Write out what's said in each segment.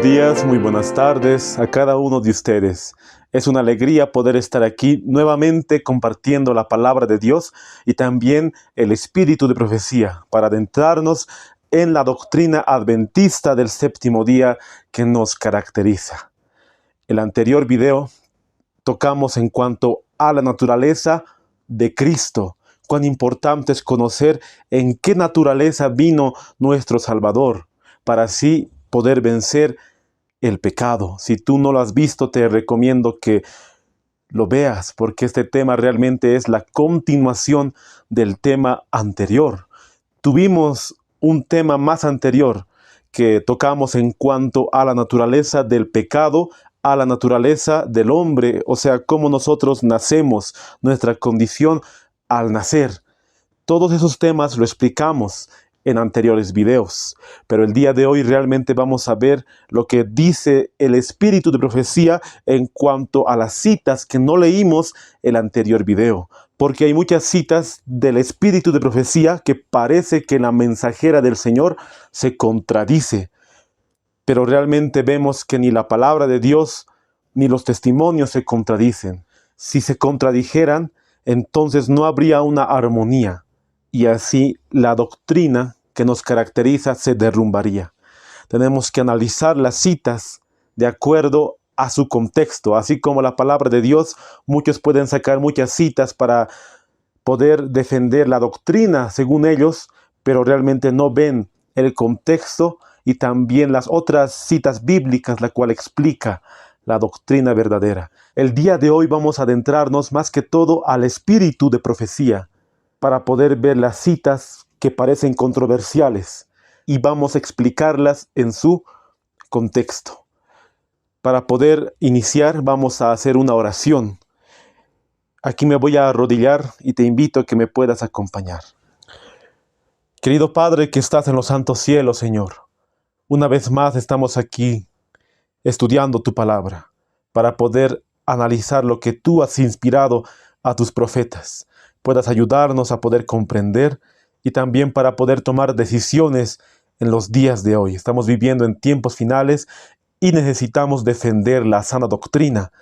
días, muy buenas tardes a cada uno de ustedes. Es una alegría poder estar aquí nuevamente compartiendo la palabra de Dios y también el espíritu de profecía para adentrarnos en la doctrina adventista del séptimo día que nos caracteriza. El anterior video tocamos en cuanto a la naturaleza de Cristo. Cuán importante es conocer en qué naturaleza vino nuestro Salvador para así poder vencer el pecado. Si tú no lo has visto, te recomiendo que lo veas, porque este tema realmente es la continuación del tema anterior. Tuvimos un tema más anterior que tocamos en cuanto a la naturaleza del pecado, a la naturaleza del hombre, o sea, cómo nosotros nacemos, nuestra condición al nacer. Todos esos temas lo explicamos en anteriores videos, pero el día de hoy realmente vamos a ver lo que dice el espíritu de profecía en cuanto a las citas que no leímos el anterior video, porque hay muchas citas del espíritu de profecía que parece que la mensajera del Señor se contradice, pero realmente vemos que ni la palabra de Dios ni los testimonios se contradicen. Si se contradijeran, entonces no habría una armonía. Y así la doctrina que nos caracteriza se derrumbaría. Tenemos que analizar las citas de acuerdo a su contexto. Así como la palabra de Dios, muchos pueden sacar muchas citas para poder defender la doctrina según ellos, pero realmente no ven el contexto y también las otras citas bíblicas, la cual explica la doctrina verdadera. El día de hoy vamos a adentrarnos más que todo al espíritu de profecía, para poder ver las citas que parecen controversiales y vamos a explicarlas en su contexto. Para poder iniciar vamos a hacer una oración. Aquí me voy a arrodillar y te invito a que me puedas acompañar. Querido Padre que estás en los santos cielos, Señor, una vez más estamos aquí estudiando tu palabra para poder analizar lo que tú has inspirado a tus profetas. Puedas ayudarnos a poder comprender y también para poder tomar decisiones en los días de hoy. Estamos viviendo en tiempos finales y necesitamos defender la sana doctrina.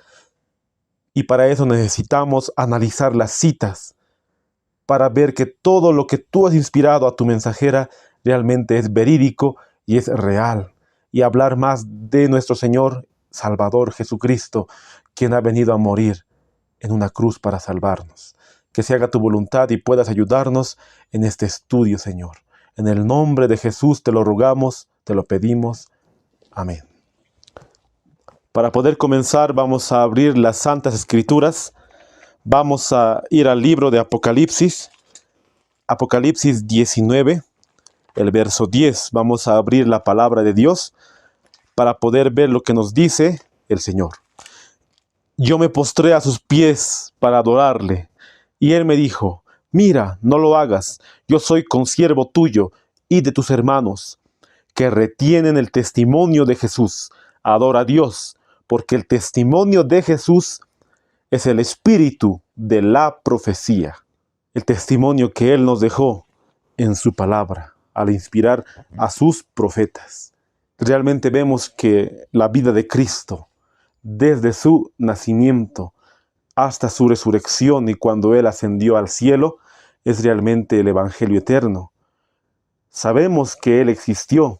Y para eso necesitamos analizar las citas, para ver que todo lo que tú has inspirado a tu mensajera realmente es verídico y es real. Y hablar más de nuestro Señor Salvador Jesucristo, quien ha venido a morir en una cruz para salvarnos. Que se haga tu voluntad y puedas ayudarnos en este estudio, Señor. En el nombre de Jesús te lo rogamos, te lo pedimos. Amén. Para poder comenzar vamos a abrir las Santas Escrituras. Vamos a ir al libro de Apocalipsis. Apocalipsis 19, el verso 10. Vamos a abrir la palabra de Dios para poder ver lo que nos dice el Señor. Yo me postré a sus pies para adorarle. Y él me dijo, mira, no lo hagas, yo soy consiervo tuyo y de tus hermanos, que retienen el testimonio de Jesús. Adora a Dios, porque el testimonio de Jesús es el espíritu de la profecía. El testimonio que Él nos dejó en su palabra, al inspirar a sus profetas. Realmente vemos que la vida de Cristo, desde su nacimiento, hasta su resurrección y cuando Él ascendió al cielo, es realmente el Evangelio eterno. Sabemos que Él existió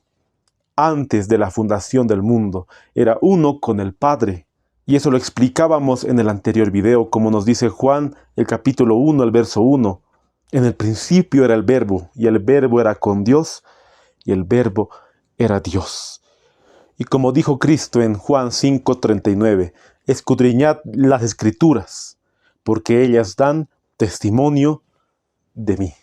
antes de la fundación del mundo. Era uno con el Padre. Y eso lo explicábamos en el anterior video, como nos dice Juan, el capítulo 1, el verso 1. En el principio era el Verbo, y el Verbo era con Dios, y el Verbo era Dios. Y como dijo Cristo en Juan 5:39, escudriñad las Escrituras, porque ellas dan testimonio de mí.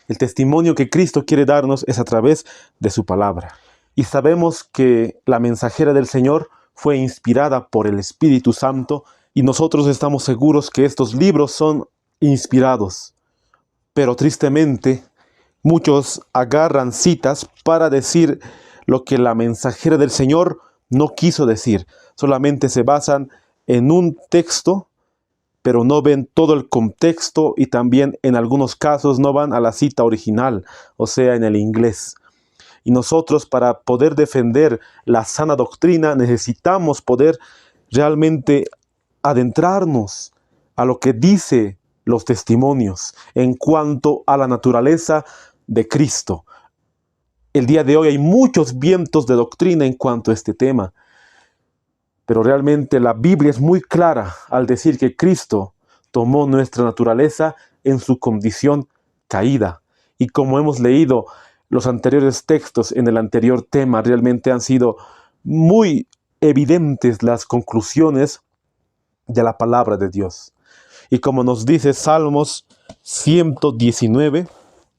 El testimonio que Cristo quiere darnos es a través de su palabra. Y sabemos que la mensajera del Señor fue inspirada por el Espíritu Santo y nosotros estamos seguros que estos libros son inspirados. Pero tristemente, muchos agarran citas para decir lo que la mensajera del Señor no quiso decir. Solamente se basan en un texto, pero no ven todo el contexto y también en algunos casos no van a la cita original, o sea, en el inglés. Y nosotros, para poder defender la sana doctrina, necesitamos poder realmente adentrarnos a lo que dice los testimonios en cuanto a la naturaleza de Cristo. El día de hoy hay muchos vientos de doctrina en cuanto a este tema, pero realmente la Biblia es muy clara al decir que Cristo tomó nuestra naturaleza en su condición caída. Y como hemos leído los anteriores textos en el anterior tema, realmente han sido muy evidentes las conclusiones de la palabra de Dios. Y como nos dice Salmos 119,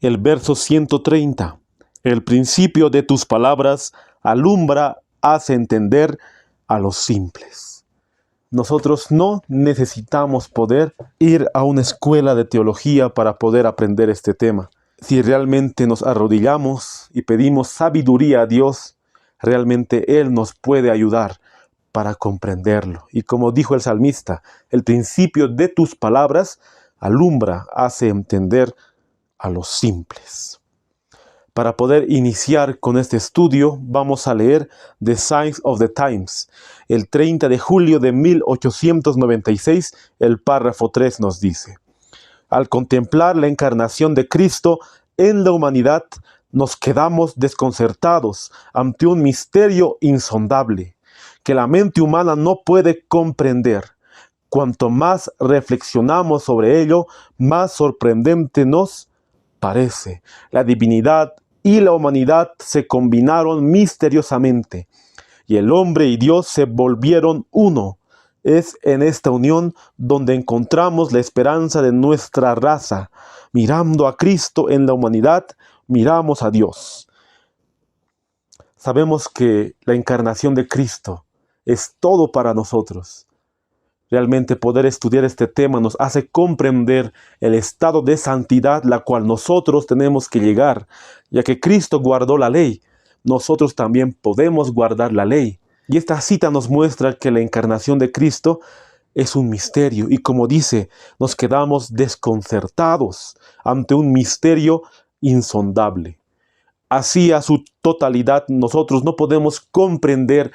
el verso 130, el principio de tus palabras alumbra, hace entender a los simples. Nosotros no necesitamos poder ir a una escuela de teología para poder aprender este tema. Si realmente nos arrodillamos y pedimos sabiduría a Dios, realmente Él nos puede ayudar para comprenderlo. Y como dijo el salmista, el principio de tus palabras alumbra, hace entender a los simples. Para poder iniciar con este estudio, vamos a leer The Signs of the Times. El 30 de julio de 1896, el párrafo 3 nos dice: al contemplar la encarnación de Cristo en la humanidad, nos quedamos desconcertados ante un misterio insondable que la mente humana no puede comprender. Cuanto más reflexionamos sobre ello, más sorprendente nos parece. La divinidad y la humanidad se combinaron misteriosamente, y el hombre y Dios se volvieron uno. Es en esta unión donde encontramos la esperanza de nuestra raza. Mirando a Cristo en la humanidad, miramos a Dios. Sabemos que la encarnación de Cristo es todo para nosotros. Realmente poder estudiar este tema nos hace comprender el estado de santidad la cual nosotros tenemos que llegar, ya que Cristo guardó la ley. Nosotros también podemos guardar la ley. Y esta cita nos muestra que la encarnación de Cristo es un misterio. Y como dice, nos quedamos desconcertados ante un misterio insondable. Así a su totalidad nosotros no podemos comprender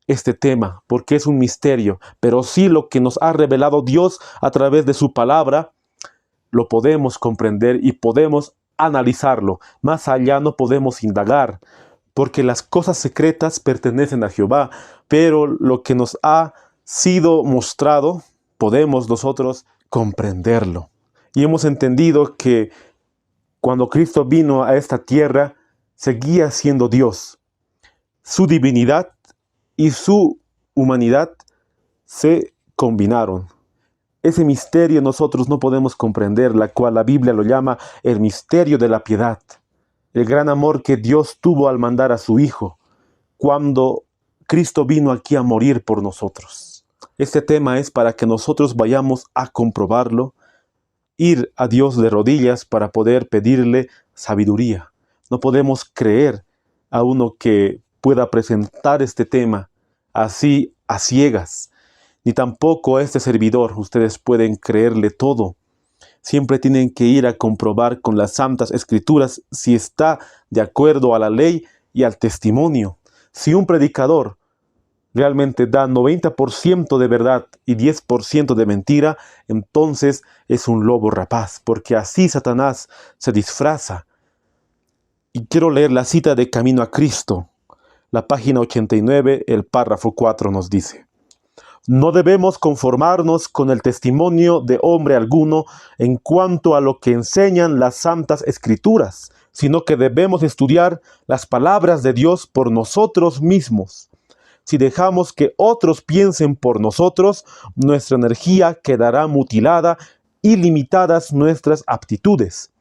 este tema porque es un misterio, pero sí lo que nos ha revelado Dios a través de su palabra lo podemos comprender y podemos analizarlo. Más allá no podemos indagar, porque las cosas secretas pertenecen a Jehová, pero lo que nos ha sido mostrado podemos nosotros comprenderlo. Y hemos entendido que cuando Cristo vino a esta tierra, seguía siendo Dios. Su divinidad y su humanidad se combinaron. Ese misterio nosotros no podemos comprender, la cual la Biblia lo llama el misterio de la piedad. El gran amor que Dios tuvo al mandar a su Hijo, cuando Cristo vino aquí a morir por nosotros. Este tema es para que nosotros vayamos a comprobarlo, ir a Dios de rodillas para poder pedirle sabiduría. No podemos creer a uno que pueda presentar este tema así a ciegas, ni tampoco a este servidor. Ustedes pueden creerle todo. Siempre tienen que ir a comprobar con las Santas Escrituras si está de acuerdo a la ley y al testimonio. Si un predicador realmente da 90% de verdad y 10% de mentira, entonces es un lobo rapaz, porque así Satanás se disfraza. Y quiero leer la cita de Camino a Cristo. La página 89, el párrafo 4 nos dice: no debemos conformarnos con el testimonio de hombre alguno en cuanto a lo que enseñan las Santas Escrituras, sino que debemos estudiar las palabras de Dios por nosotros mismos. Si dejamos que otros piensen por nosotros, nuestra energía quedará mutilada y limitadas nuestras aptitudes.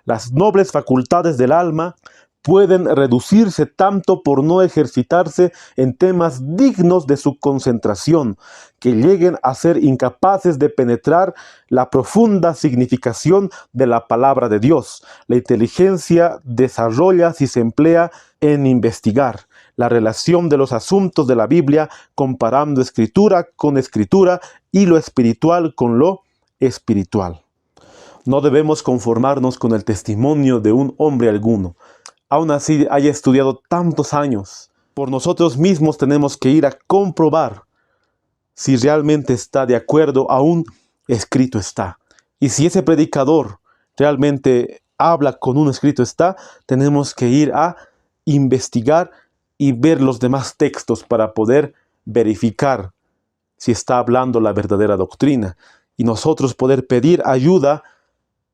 Las nobles facultades del alma pueden reducirse tanto por no ejercitarse en temas dignos de su concentración, que lleguen a ser incapaces de penetrar la profunda significación de la palabra de Dios. La inteligencia desarrolla si se emplea en investigar la relación de los asuntos de la Biblia, comparando escritura con escritura y lo espiritual con lo espiritual. No debemos conformarnos con el testimonio de un hombre alguno. aún así haya estudiado tantos años, por nosotros mismos tenemos que ir a comprobar si realmente está de acuerdo a un escrito está. Y si ese predicador realmente habla con un escrito está, tenemos que ir a investigar y ver los demás textos para poder verificar si está hablando la verdadera doctrina. Y nosotros poder pedir ayuda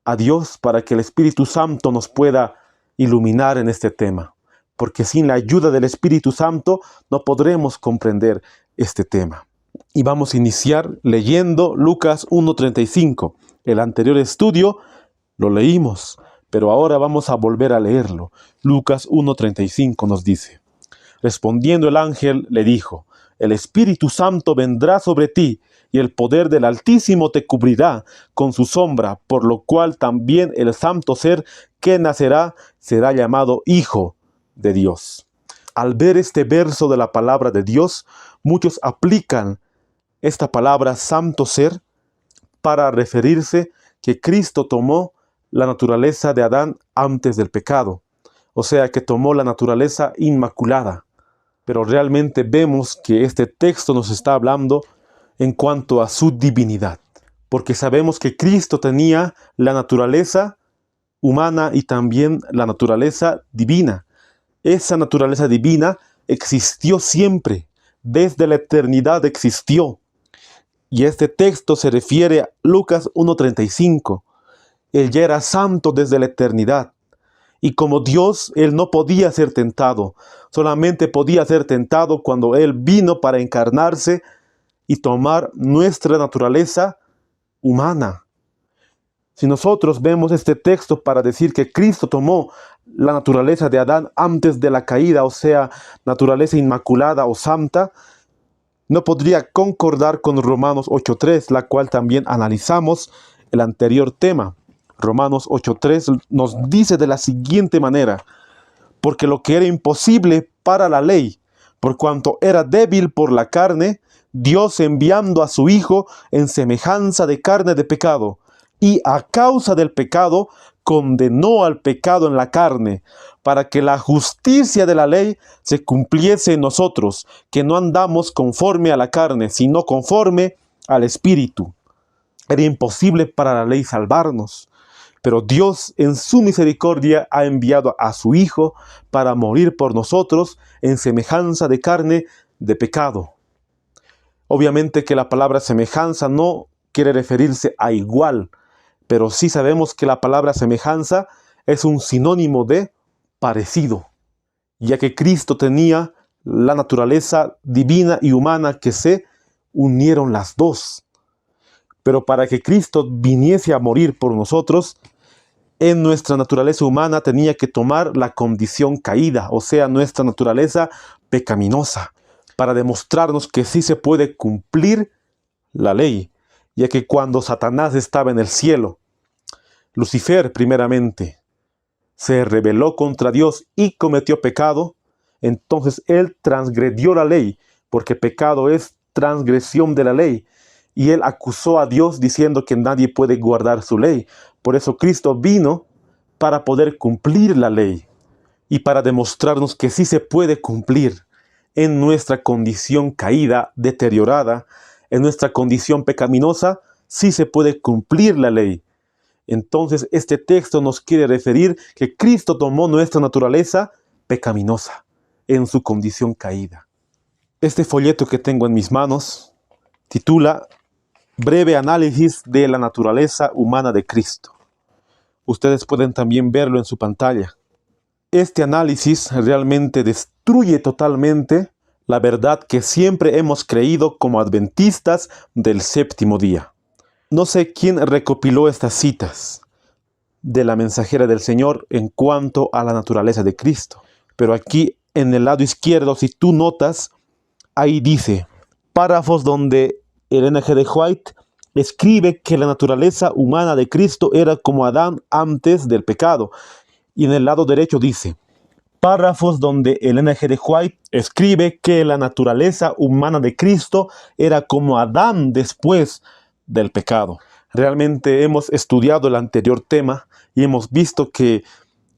a Dios para que el Espíritu Santo nos pueda iluminar en este tema. Porque sin la ayuda del Espíritu Santo no podremos comprender este tema. Y vamos a iniciar leyendo Lucas 1:35. El anterior estudio lo leímos, pero ahora vamos a volver a leerlo. Lucas 1:35 nos dice: respondiendo el ángel le dijo: el Espíritu Santo vendrá sobre ti, y el poder del Altísimo te cubrirá con su sombra, por lo cual también el santo ser que nacerá será llamado Hijo de Dios. Al ver este verso de la palabra de Dios, muchos aplican esta palabra santo ser para referirse que Cristo tomó la naturaleza de Adán antes del pecado, o sea que tomó la naturaleza inmaculada. Pero realmente vemos que este texto nos está hablando en cuanto a su divinidad, porque sabemos que Cristo tenía la naturaleza humana y también la naturaleza divina. Esa naturaleza divina existió siempre, desde la eternidad existió. Y este texto se refiere a Lucas 1:35. Él ya era santo desde la eternidad. Y como Dios, Él no podía ser tentado. Solamente podía ser tentado cuando Él vino para encarnarse y tomar nuestra naturaleza humana. Si nosotros vemos este texto para decir que Cristo tomó la naturaleza de Adán antes de la caída, o sea, naturaleza inmaculada o santa, no podría concordar con Romanos 8:3, la cual también analizamos el anterior tema. Romanos 8:3 nos dice de la siguiente manera: porque lo que era imposible para la ley, por cuanto era débil por la carne, Dios enviando a su Hijo en semejanza de carne de pecado, y a causa del pecado condenó al pecado en la carne, para que la justicia de la ley se cumpliese en nosotros, que no andamos conforme a la carne, sino conforme al Espíritu. Era imposible para la ley salvarnos, pero Dios en su misericordia ha enviado a su Hijo para morir por nosotros en semejanza de carne de pecado. Obviamente que la palabra semejanza no quiere referirse a igual, pero sí sabemos que la palabra semejanza es un sinónimo de parecido, ya que Cristo tenía la naturaleza divina y humana que se unieron las dos. Pero para que Cristo viniese a morir por nosotros, en nuestra naturaleza humana tenía que tomar la condición caída, o sea, nuestra naturaleza pecaminosa, para demostrarnos que sí se puede cumplir la ley, ya que cuando Satanás estaba en el cielo, Lucifer primeramente se rebeló contra Dios y cometió pecado, entonces él transgredió la ley, porque pecado es transgresión de la ley, y él acusó a Dios diciendo que nadie puede guardar su ley. Por eso Cristo vino para poder cumplir la ley y para demostrarnos que sí se puede cumplir en nuestra condición caída, deteriorada, en nuestra condición pecaminosa, sí se puede cumplir la ley. Entonces este texto nos quiere referir que Cristo tomó nuestra naturaleza pecaminosa en su condición caída. Este folleto que tengo en mis manos titula Breve análisis de la naturaleza humana de Cristo. Ustedes pueden también verlo en su pantalla. Este análisis realmente destruye totalmente la verdad que siempre hemos creído como adventistas del séptimo día. No sé quién recopiló estas citas de la mensajera del Señor en cuanto a la naturaleza de Cristo, pero aquí en el lado izquierdo, si tú notas, ahí dice párrafos donde Ellen G. White escribe que la naturaleza humana de Cristo era como Adán antes del pecado. Y en el lado derecho dice párrafos donde Ellen G. White escribe que la naturaleza humana de Cristo era como Adán después del pecado. Realmente hemos estudiado el anterior tema y hemos visto que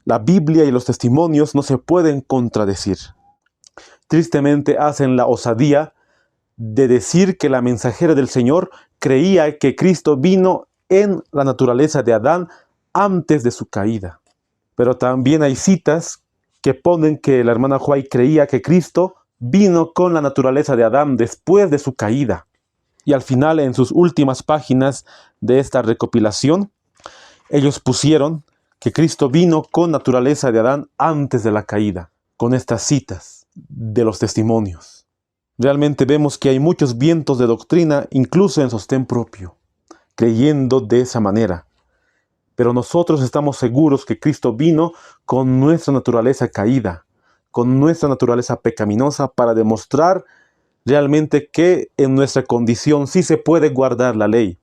La Biblia y los testimonios no se pueden contradecir. Tristemente hacen la osadía de decir que la mensajera del Señor creía que Cristo vino en la naturaleza de Adán antes de su caída. Pero también hay citas que ponen que la hermana White creía que Cristo vino con la naturaleza de Adán después de su caída. Y al final, en sus últimas páginas de esta recopilación, ellos pusieron que Cristo vino con naturaleza de Adán antes de la caída, con estas citas de los testimonios. Realmente vemos que hay muchos vientos de doctrina, incluso en sostén propio, creyendo de esa manera. Pero nosotros estamos seguros que Cristo vino con nuestra naturaleza caída, con nuestra naturaleza pecaminosa, para demostrar realmente que en nuestra condición sí se puede guardar la ley,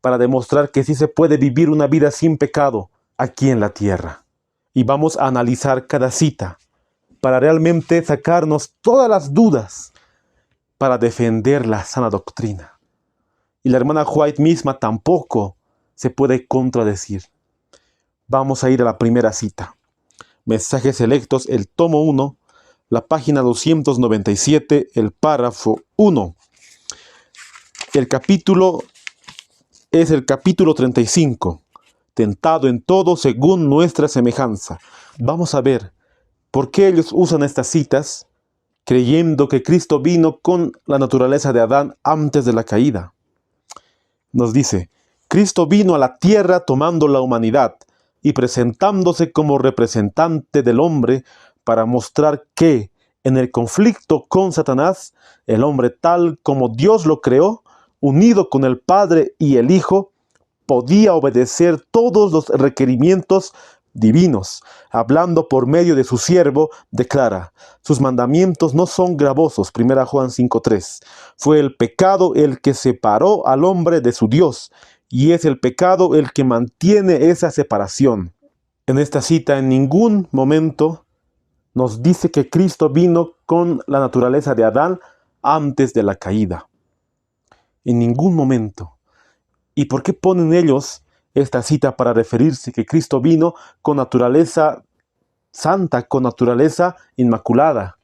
para demostrar que sí se puede vivir una vida sin pecado aquí en la tierra. Y vamos a analizar cada cita para realmente sacarnos todas las dudas para defender la sana doctrina. Y la hermana White misma tampoco se puede contradecir. Vamos a ir a la primera cita. Mensajes Selectos, el tomo 1, la página 297, el párrafo 1. El capítulo es el capítulo 35. Tentado en todo según nuestra semejanza. Vamos a ver por qué ellos usan estas citas creyendo que Cristo vino con la naturaleza de Adán antes de la caída. Nos dice, Cristo vino a la tierra tomando la humanidad y presentándose como representante del hombre para mostrar que en el conflicto con Satanás, el hombre tal como Dios lo creó, unido con el Padre y el Hijo, podía obedecer todos los requerimientos divinos. Hablando por medio de su siervo, declara, sus mandamientos no son gravosos. 1 Juan 5:3. Fue el pecado el que separó al hombre de su Dios, y es el pecado el que mantiene esa separación. En esta cita en ningún momento nos dice que Cristo vino con la naturaleza de Adán antes de la caída. En ningún momento. ¿Y por qué ponen ellos esta cita para referirse que Cristo vino con naturaleza santa, con naturaleza inmaculada?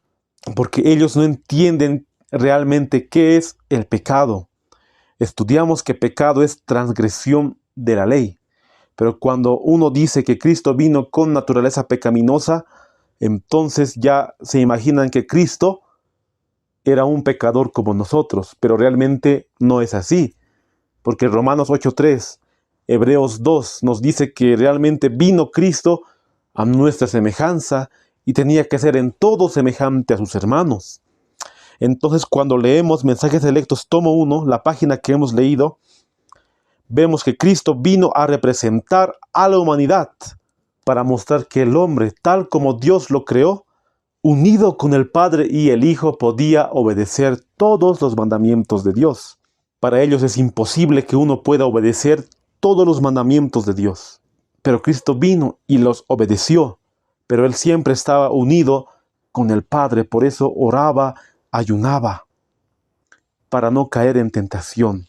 Porque ellos no entienden realmente qué es el pecado. Estudiamos que pecado es transgresión de la ley. Pero cuando uno dice que Cristo vino con naturaleza pecaminosa, entonces ya se imaginan que Cristo era un pecador como nosotros. Pero realmente no es así. Porque Romanos 8:3, Hebreos 2 nos dice que realmente vino Cristo a nuestra semejanza y tenía que ser en todo semejante a sus hermanos. Entonces, cuando leemos Mensajes Selectos, tomo 1, la página que hemos leído, vemos que Cristo vino a representar a la humanidad para mostrar que el hombre, tal como Dios lo creó, unido con el Padre y el Hijo, podía obedecer todos los mandamientos de Dios. Para ellos es imposible que uno pueda obedecer todos los mandamientos de Dios. Pero Cristo vino y los obedeció. Pero Él siempre estaba unido con el Padre. Por eso oraba, ayunaba, para no caer en tentación.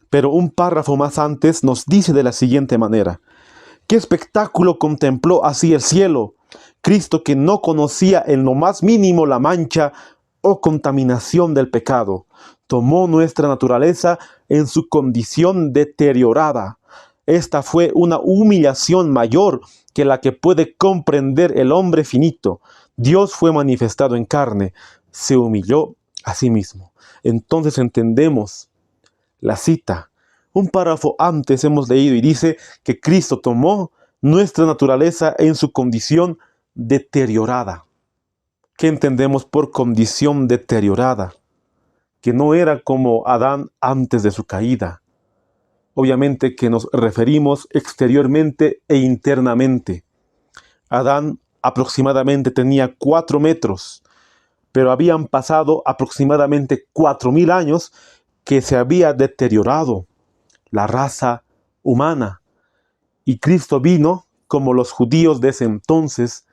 Pero un párrafo más antes nos dice de la siguiente manera. ¿Qué espectáculo contempló así el cielo? Cristo, que no conocía en lo más mínimo la mancha o contaminación del pecado, tomó nuestra naturaleza en su condición deteriorada. Esta fue una humillación mayor que la que puede comprender el hombre finito. Dios fue manifestado en carne, se humilló a sí mismo. Entonces entendemos la cita. Un párrafo antes hemos leído y dice que Cristo tomó nuestra naturaleza en su condición deteriorada. ¿Qué entendemos por condición deteriorada? Que no era como Adán antes de su caída. Obviamente que nos referimos exteriormente e internamente. Adán aproximadamente tenía 4 metros, pero habían pasado aproximadamente 4000 años que se había deteriorado la raza humana. Y Cristo vino como los judíos de ese entonces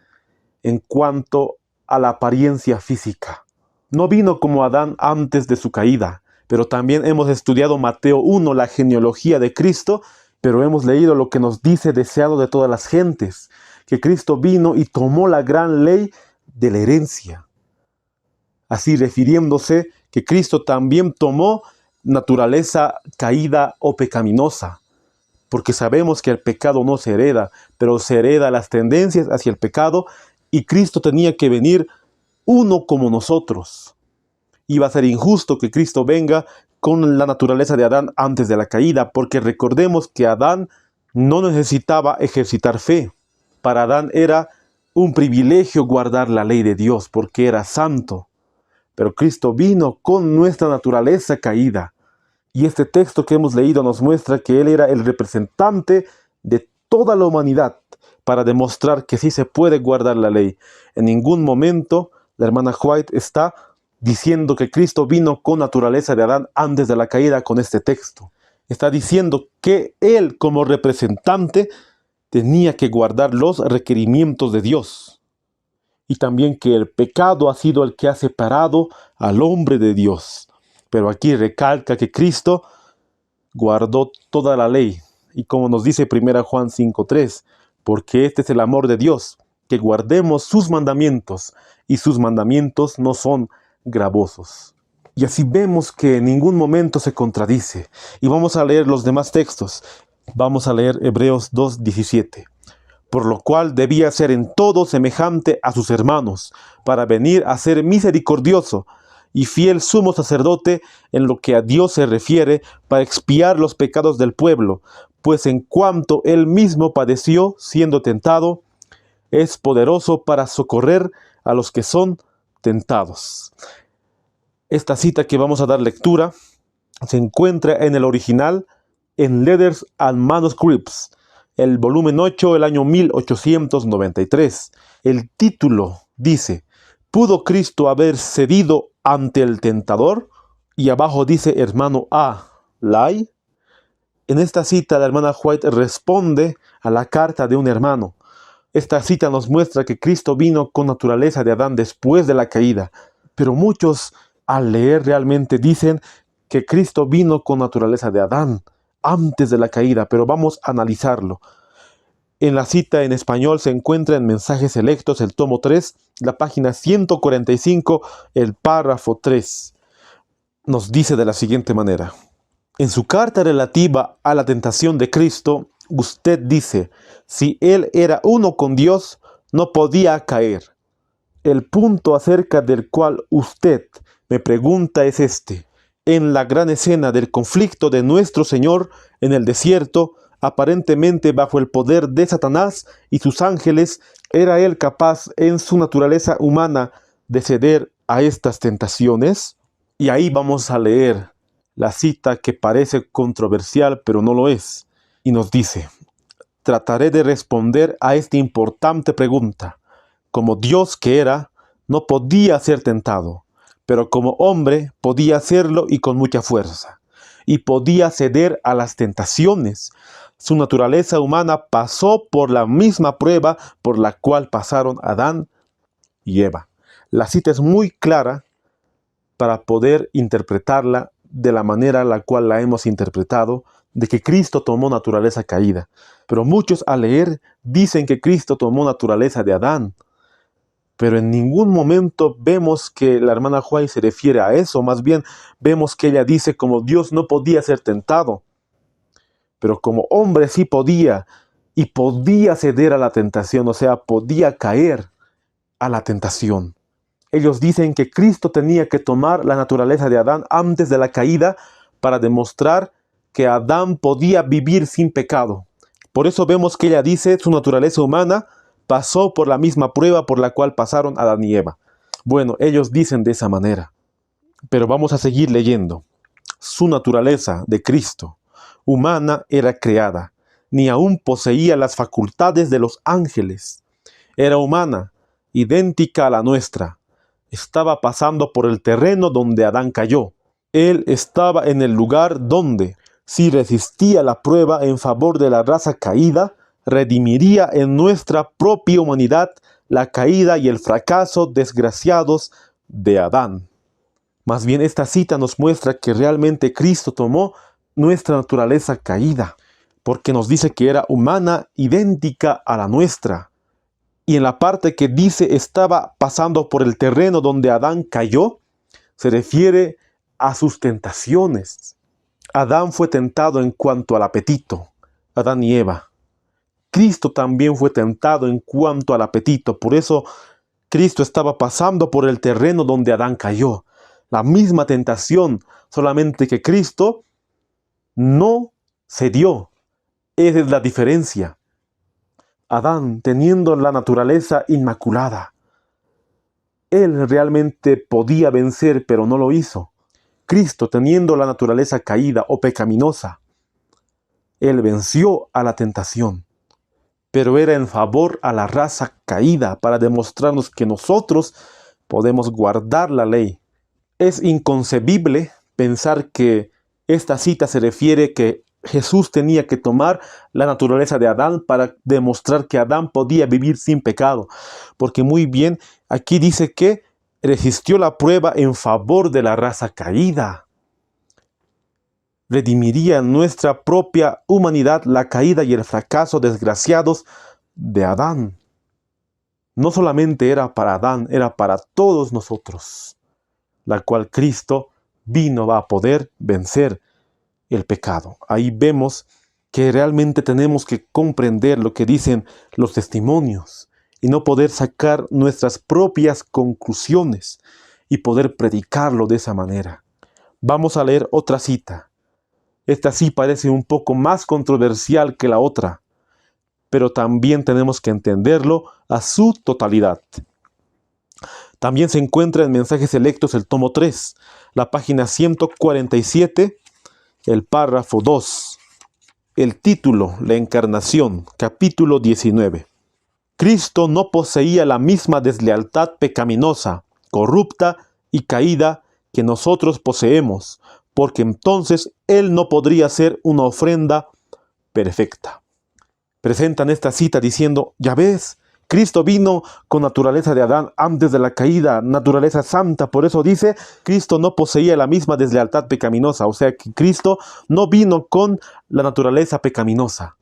en cuanto a la apariencia física. No vino como Adán antes de su caída, pero también hemos estudiado Mateo 1, la genealogía de Cristo, pero hemos leído lo que nos dice deseado de todas las gentes, que Cristo vino y tomó la gran ley de la herencia. Así refiriéndose que Cristo también tomó naturaleza caída o pecaminosa, porque sabemos que el pecado no se hereda, pero se hereda las tendencias hacia el pecado, y Cristo tenía que venir uno como nosotros. Iba a ser injusto que Cristo venga con la naturaleza de Adán antes de la caída, porque recordemos que Adán no necesitaba ejercitar fe. Para Adán era un privilegio guardar la ley de Dios, porque era santo. Pero Cristo vino con nuestra naturaleza caída. Y este texto que hemos leído nos muestra que Él era el representante de toda la humanidad para demostrar que sí se puede guardar la ley. En ningún momento la hermana White está diciendo que Cristo vino con naturaleza de Adán antes de la caída con este texto. Está diciendo que Él como representante tenía que guardar los requerimientos de Dios. Y también que el pecado ha sido el que ha separado al hombre de Dios. Pero aquí recalca que Cristo guardó toda la ley. Y como nos dice 1 Juan 5:3, porque este es el amor de Dios, que guardemos sus mandamientos, y sus mandamientos no son gravosos. Y así vemos que en ningún momento se contradice. Y vamos a leer los demás textos. Vamos a leer Hebreos 2:17. Por lo cual debía ser en todo semejante a sus hermanos, para venir a ser misericordioso y fiel sumo sacerdote en lo que a Dios se refiere, para expiar los pecados del pueblo, pues en cuanto él mismo padeció siendo tentado, es poderoso para socorrer a los que son tentados. Esta cita que vamos a dar lectura se encuentra en el original en Letters and Manuscripts, el volumen 8, el año 1893. El título dice: ¿Pudo Cristo haber cedido ante el tentador? Y abajo dice hermano A. Lai. En esta cita la hermana White responde a la carta de un hermano. Esta cita nos muestra que Cristo vino con naturaleza de Adán después de la caída, pero muchos al leer realmente dicen que Cristo vino con naturaleza de Adán antes de la caída, pero vamos a analizarlo. En la cita en español se encuentra en Mensajes Selectos, el tomo 3, la página 145, el párrafo 3. Nos dice de la siguiente manera: en su carta relativa a la tentación de Cristo, usted dice, si Él era uno con Dios, no podía caer. El punto acerca del cual usted me pregunta es este: en la gran escena del conflicto de nuestro Señor en el desierto, aparentemente bajo el poder de Satanás y sus ángeles, ¿era Él capaz en su naturaleza humana de ceder a estas tentaciones? Y ahí vamos a leer la cita que parece controversial, pero no lo es. Y nos dice: trataré de responder a esta importante pregunta. Como Dios que era, no podía ser tentado, pero como hombre podía hacerlo y con mucha fuerza. Y podía ceder a las tentaciones. Su naturaleza humana pasó por la misma prueba por la cual pasaron Adán y Eva. La cita es muy clara para poder interpretarla de la manera en la cual la hemos interpretado, de que Cristo tomó naturaleza caída. Pero muchos al leer dicen que Cristo tomó naturaleza de Adán. Pero en ningún momento vemos que la hermana White se refiere a eso. Más bien vemos que ella dice como Dios no podía ser tentado, pero como hombre sí podía, y podía ceder a la tentación, o sea, podía caer a la tentación. Ellos dicen que Cristo tenía que tomar la naturaleza de Adán antes de la caída para demostrar que Adán podía vivir sin pecado. Por eso vemos que ella dice su naturaleza humana pasó por la misma prueba por la cual pasaron Adán y Eva. Bueno, ellos dicen de esa manera. Pero vamos a seguir leyendo. Su naturaleza de Cristo humana era creada, ni aún poseía las facultades de los ángeles. Era humana, idéntica a la nuestra. Estaba pasando por el terreno donde Adán cayó. Él estaba en el lugar donde, si resistía la prueba en favor de la raza caída, redimiría en nuestra propia humanidad la caída y el fracaso desgraciados de Adán. Más bien esta cita nos muestra que realmente Cristo tomó nuestra naturaleza caída, porque nos dice que era humana idéntica a la nuestra. Y en la parte que dice estaba pasando por el terreno donde Adán cayó, se refiere a sus tentaciones. Adán fue tentado en cuanto al apetito, Adán y Eva. Cristo también fue tentado en cuanto al apetito. Por eso Cristo estaba pasando por el terreno donde Adán cayó. La misma tentación, solamente que Cristo no cedió. Esa es la diferencia. Adán, teniendo la naturaleza inmaculada, él realmente podía vencer, pero no lo hizo. Cristo, teniendo la naturaleza caída o pecaminosa, él venció a la tentación, pero era en favor a la raza caída para demostrarnos que nosotros podemos guardar la ley. Es inconcebible pensar que esta cita se refiere que Jesús tenía que tomar la naturaleza de Adán para demostrar que Adán podía vivir sin pecado. Porque muy bien, aquí dice que resistió la prueba en favor de la raza caída. Redimiría nuestra propia humanidad la caída y el fracaso desgraciados de Adán. No solamente era para Adán, era para todos nosotros, la cual Cristo vino a poder vencer el pecado. Ahí vemos que realmente tenemos que comprender lo que dicen los testimonios y no poder sacar nuestras propias conclusiones y poder predicarlo de esa manera. Vamos a leer otra cita. Esta sí parece un poco más controversial que la otra, pero también tenemos que entenderlo a su totalidad. También se encuentra en Mensajes Selectos, el tomo 3, la página 147, el párrafo 2. El título, La Encarnación, capítulo 19. Cristo no poseía la misma deslealtad pecaminosa, corrupta y caída que nosotros poseemos, porque entonces Él no podría ser una ofrenda perfecta. Presentan esta cita diciendo, ya ves, Cristo vino con naturaleza de Adán antes de la caída, naturaleza santa. Por eso dice, Cristo no poseía la misma deslealtad pecaminosa. O sea que Cristo no vino con la naturaleza pecaminosa.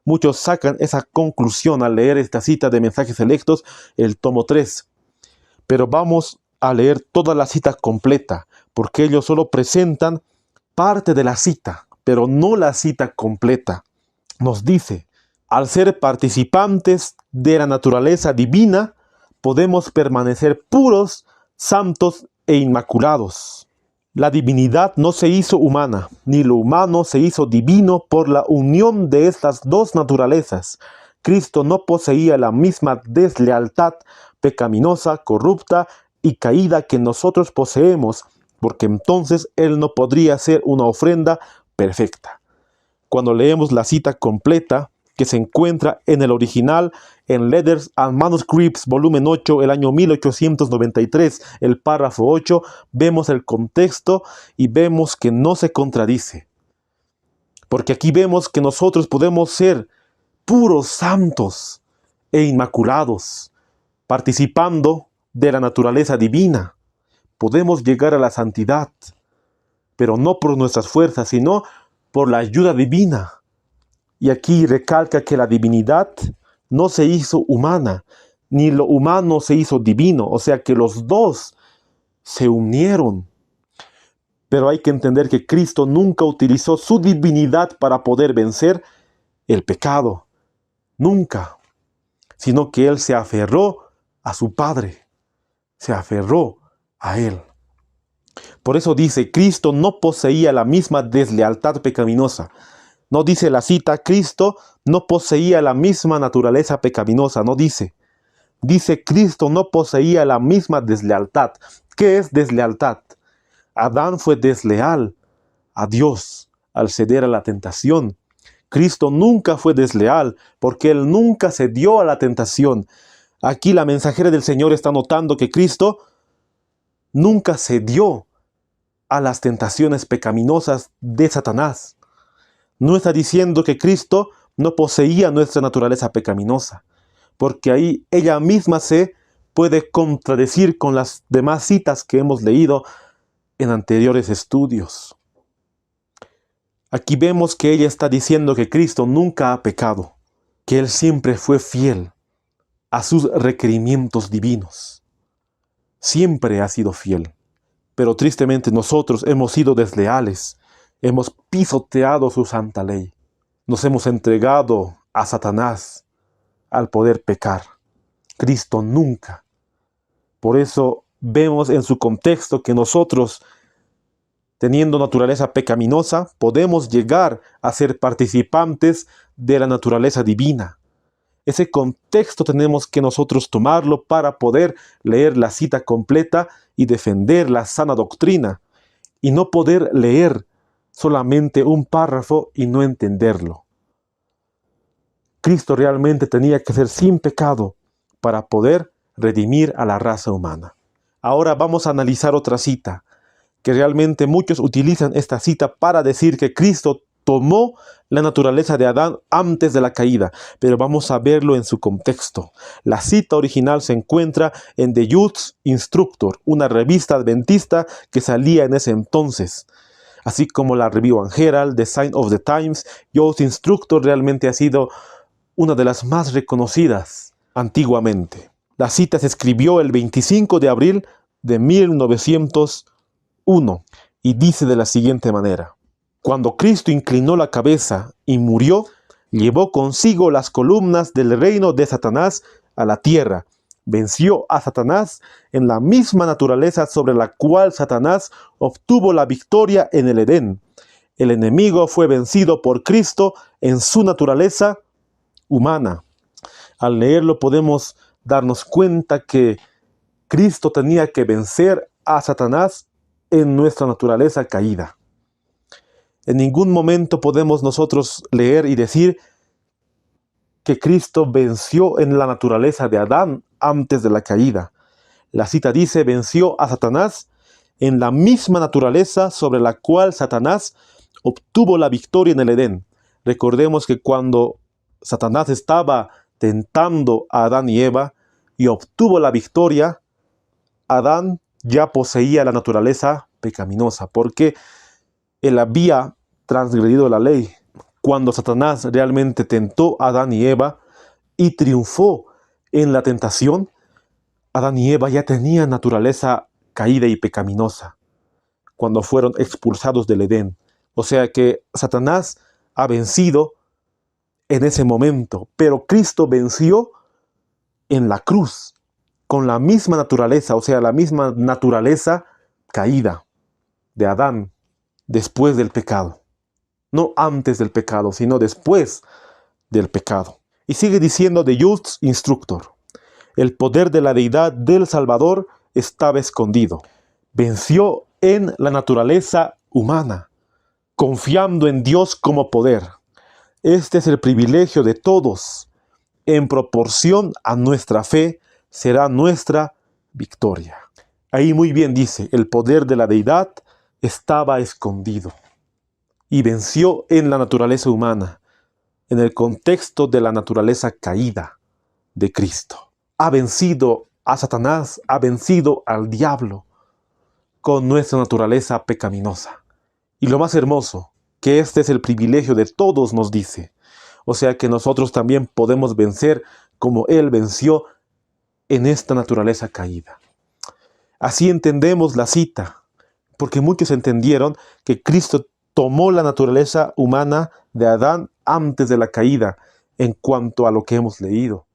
Muchos sacan esa conclusión al leer esta cita de Mensajes Selectos, el tomo 3. Pero vamos a leer toda la cita completa, porque ellos solo presentan parte de la cita, pero no la cita completa. Nos dice, al ser participantes de la naturaleza divina, podemos permanecer puros, santos e inmaculados. La divinidad no se hizo humana, ni lo humano se hizo divino por la unión de estas dos naturalezas. Cristo no poseía la misma deslealtad pecaminosa, corrupta y caída que nosotros poseemos, porque entonces Él no podría ser una ofrenda perfecta. Cuando leemos la cita completa, que se encuentra en el original en Letters and Manuscripts, volumen 8, el año 1893, el párrafo 8, vemos el contexto y vemos que no se contradice. Porque aquí vemos que nosotros podemos ser puros, santos e inmaculados, participando de la naturaleza divina. Podemos llegar a la santidad, pero no por nuestras fuerzas, sino por la ayuda divina. Y aquí recalca que la divinidad no se hizo humana, ni lo humano se hizo divino. O sea que los dos se unieron. Pero hay que entender que Cristo nunca utilizó su divinidad para poder vencer el pecado. Nunca. Sino que Él se aferró a su Padre. Se aferró a Él. Por eso dice, Cristo no poseía la misma deslealtad pecaminosa. No dice la cita, Cristo no poseía la misma naturaleza pecaminosa, no dice. Dice, Cristo no poseía la misma deslealtad. ¿Qué es deslealtad? Adán fue desleal a Dios al ceder a la tentación. Cristo nunca fue desleal porque Él nunca cedió a la tentación. Aquí la mensajera del Señor está notando que Cristo nunca cedió a las tentaciones pecaminosas de Satanás. No está diciendo que Cristo no poseía nuestra naturaleza pecaminosa, porque ahí ella misma se puede contradecir con las demás citas que hemos leído en anteriores estudios. Aquí vemos que ella está diciendo que Cristo nunca ha pecado, que Él siempre fue fiel. a sus requerimientos divinos. Siempre ha sido fiel. Pero tristemente nosotros hemos sido desleales, hemos pisoteado su santa ley. Nos hemos entregado a Satanás, al poder pecar. Cristo nunca. Por eso vemos en su contexto que nosotros, teniendo naturaleza pecaminosa, podemos llegar a ser participantes de la naturaleza divina. Ese contexto tenemos que nosotros tomarlo para poder leer la cita completa y defender la sana doctrina, y no poder leer solamente un párrafo y no entenderlo. Cristo realmente tenía que ser sin pecado para poder redimir a la raza humana. Ahora vamos a analizar otra cita, que realmente muchos utilizan esta cita para decir que Cristo tomó la naturaleza de Adán antes de la caída, pero vamos a verlo en su contexto. La cita original se encuentra en The Youth Instructor, una revista adventista que salía en ese entonces. Así como la Review and Herald, The Sign of the Times, Youth Instructor realmente ha sido una de las más reconocidas antiguamente. La cita se escribió el 25 de abril de 1901 y dice de la siguiente manera: cuando Cristo inclinó la cabeza y murió, llevó consigo las columnas del reino de Satanás a la tierra. Venció a Satanás en la misma naturaleza sobre la cual Satanás obtuvo la victoria en el Edén. El enemigo fue vencido por Cristo en su naturaleza humana. Al leerlo podemos darnos cuenta que Cristo tenía que vencer a Satanás en nuestra naturaleza caída. En ningún momento podemos nosotros leer y decir que Cristo venció en la naturaleza de Adán antes de la caída. La cita dice: venció a Satanás en la misma naturaleza sobre la cual Satanás obtuvo la victoria en el Edén. Recordemos que cuando Satanás estaba tentando a Adán y Eva y obtuvo la victoria, Adán ya poseía la naturaleza pecaminosa, porque él había transgredido la ley. Cuando Satanás realmente tentó a Adán y Eva y triunfó en la tentación, Adán y Eva ya tenían naturaleza caída y pecaminosa cuando fueron expulsados del Edén. O sea que Satanás ha vencido en ese momento, pero Cristo venció en la cruz con la misma naturaleza, o sea, la misma naturaleza caída de Adán después del pecado. No antes del pecado, sino después del pecado. Y sigue diciendo The Youth Instructor: el poder de la deidad del Salvador estaba escondido. Venció en la naturaleza humana, confiando en Dios como poder. Este es el privilegio de todos. En proporción a nuestra fe será nuestra victoria. Ahí muy bien dice: el poder de la deidad estaba escondido y venció en la naturaleza humana, en el contexto de la naturaleza caída de Cristo. Ha vencido a Satanás, ha vencido al diablo con nuestra naturaleza pecaminosa. Y lo más hermoso, que este es el privilegio de todos, nos dice. O sea que nosotros también podemos vencer como Él venció en esta naturaleza caída. Así entendemos la cita, porque muchos entendieron que Cristo tomó la naturaleza humana de Adán antes de la caída en cuanto a lo que hemos leído.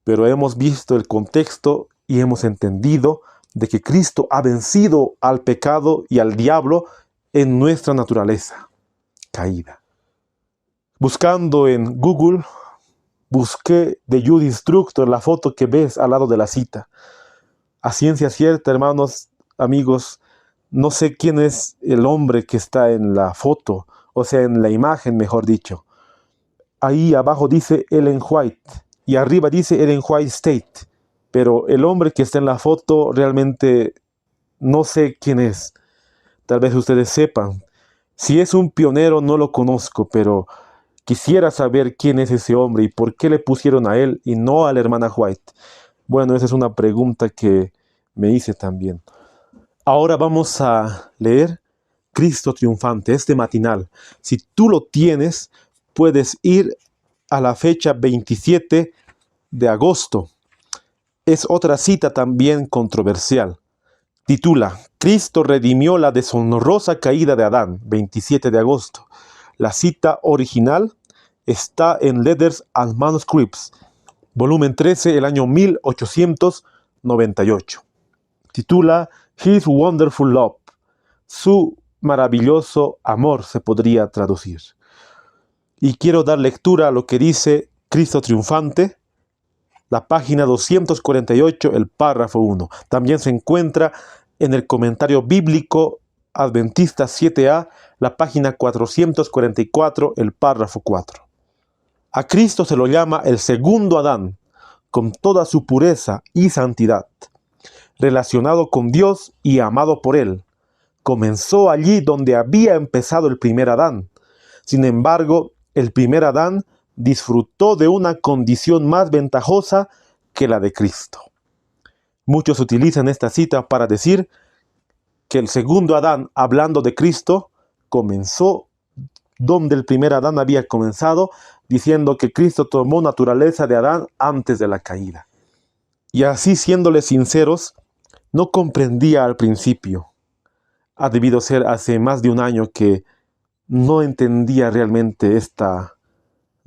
Pero hemos visto el contexto y hemos entendido de que Cristo ha vencido al pecado y al diablo en nuestra naturaleza caída. Buscando en Google, busqué The Youth Instructor, la foto que ves al lado de la cita. A ciencia cierta, hermanos, amigos, no sé quién es el hombre que está en la foto, o sea, en la imagen, mejor dicho. Ahí abajo dice Ellen White y arriba dice Ellen White State. Pero el hombre que está en la foto realmente no sé quién es. Tal vez ustedes sepan. Si es un pionero no lo conozco, pero quisiera saber quién es ese hombre y por qué le pusieron a él y no a la hermana White. Bueno, esa es una pregunta que me hice también. Ahora vamos a leer Cristo Triunfante, este matinal. Si tú lo tienes, puedes ir a la fecha 27 de agosto es otra cita también controversial. Titula, Cristo redimió la deshonrosa caída de Adán, 27 de agosto. La cita original está en Letters and Manuscripts, volumen 13, el año 1898. Titula His Wonderful Love, su maravilloso amor se podría traducir. Y quiero dar lectura a lo que dice Cristo Triunfante, la página 248, el párrafo 1. También se encuentra en el comentario bíblico Adventista 7a, la página 444, el párrafo 4. A Cristo se lo llama el segundo Adán, con toda su pureza y santidad, relacionado con Dios y amado por Él. Comenzó allí donde había empezado el primer Adán. Sin embargo, el primer Adán disfrutó de una condición más ventajosa que la de Cristo. Muchos utilizan esta cita para decir que el segundo Adán, hablando de Cristo, comenzó donde el primer Adán había comenzado, diciendo que Cristo tomó naturaleza de Adán antes de la caída. Y así, siéndole sinceros, no comprendía al principio. Ha debido ser hace más de un año que no entendía realmente esta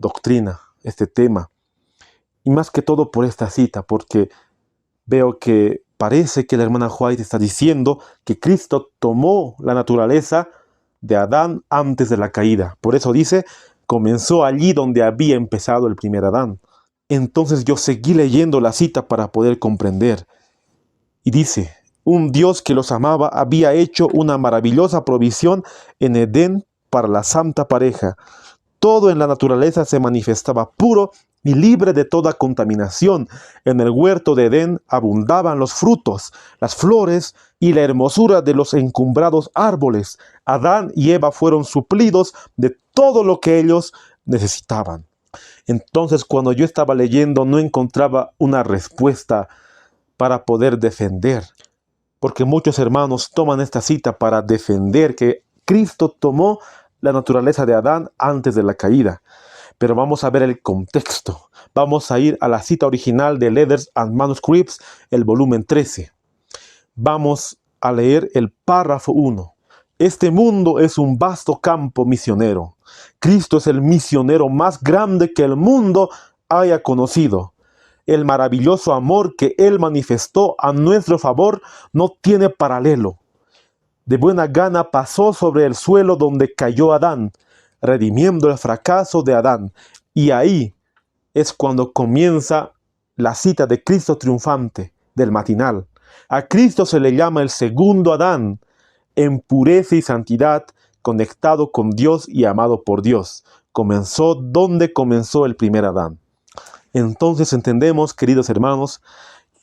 doctrina, este tema. Y más que todo por esta cita, porque veo que parece que la hermana White está diciendo que Cristo tomó la naturaleza de Adán antes de la caída. Por eso dice, comenzó allí donde había empezado el primer Adán. Entonces yo seguí leyendo la cita para poder comprender. Y dice, un Dios que los amaba había hecho una maravillosa provisión en Edén para la santa pareja. Todo en la naturaleza se manifestaba puro y libre de toda contaminación. En el huerto de Edén abundaban los frutos, las flores y la hermosura de los encumbrados árboles. Adán y Eva fueron suplidos de todo lo que ellos necesitaban. Entonces, cuando yo estaba leyendo, no encontraba una respuesta para poder defender, porque muchos hermanos toman esta cita para defender que Cristo tomó la naturaleza de Adán antes de la caída. Pero vamos a ver el contexto. Vamos a ir a la cita original de Letters and Manuscripts, el volumen 13. Vamos a leer el párrafo 1. Este mundo es un vasto campo misionero. Cristo es el misionero más grande que el mundo haya conocido. El maravilloso amor que Él manifestó a nuestro favor no tiene paralelo. De buena gana pasó sobre el suelo donde cayó Adán, redimiendo el fracaso de Adán. Y ahí es cuando comienza la cita de Cristo triunfante del matinal. A Cristo se le llama el segundo Adán, en pureza y santidad, conectado con Dios y amado por Dios. Comenzó donde comenzó el primer Adán. Entonces entendemos, queridos hermanos,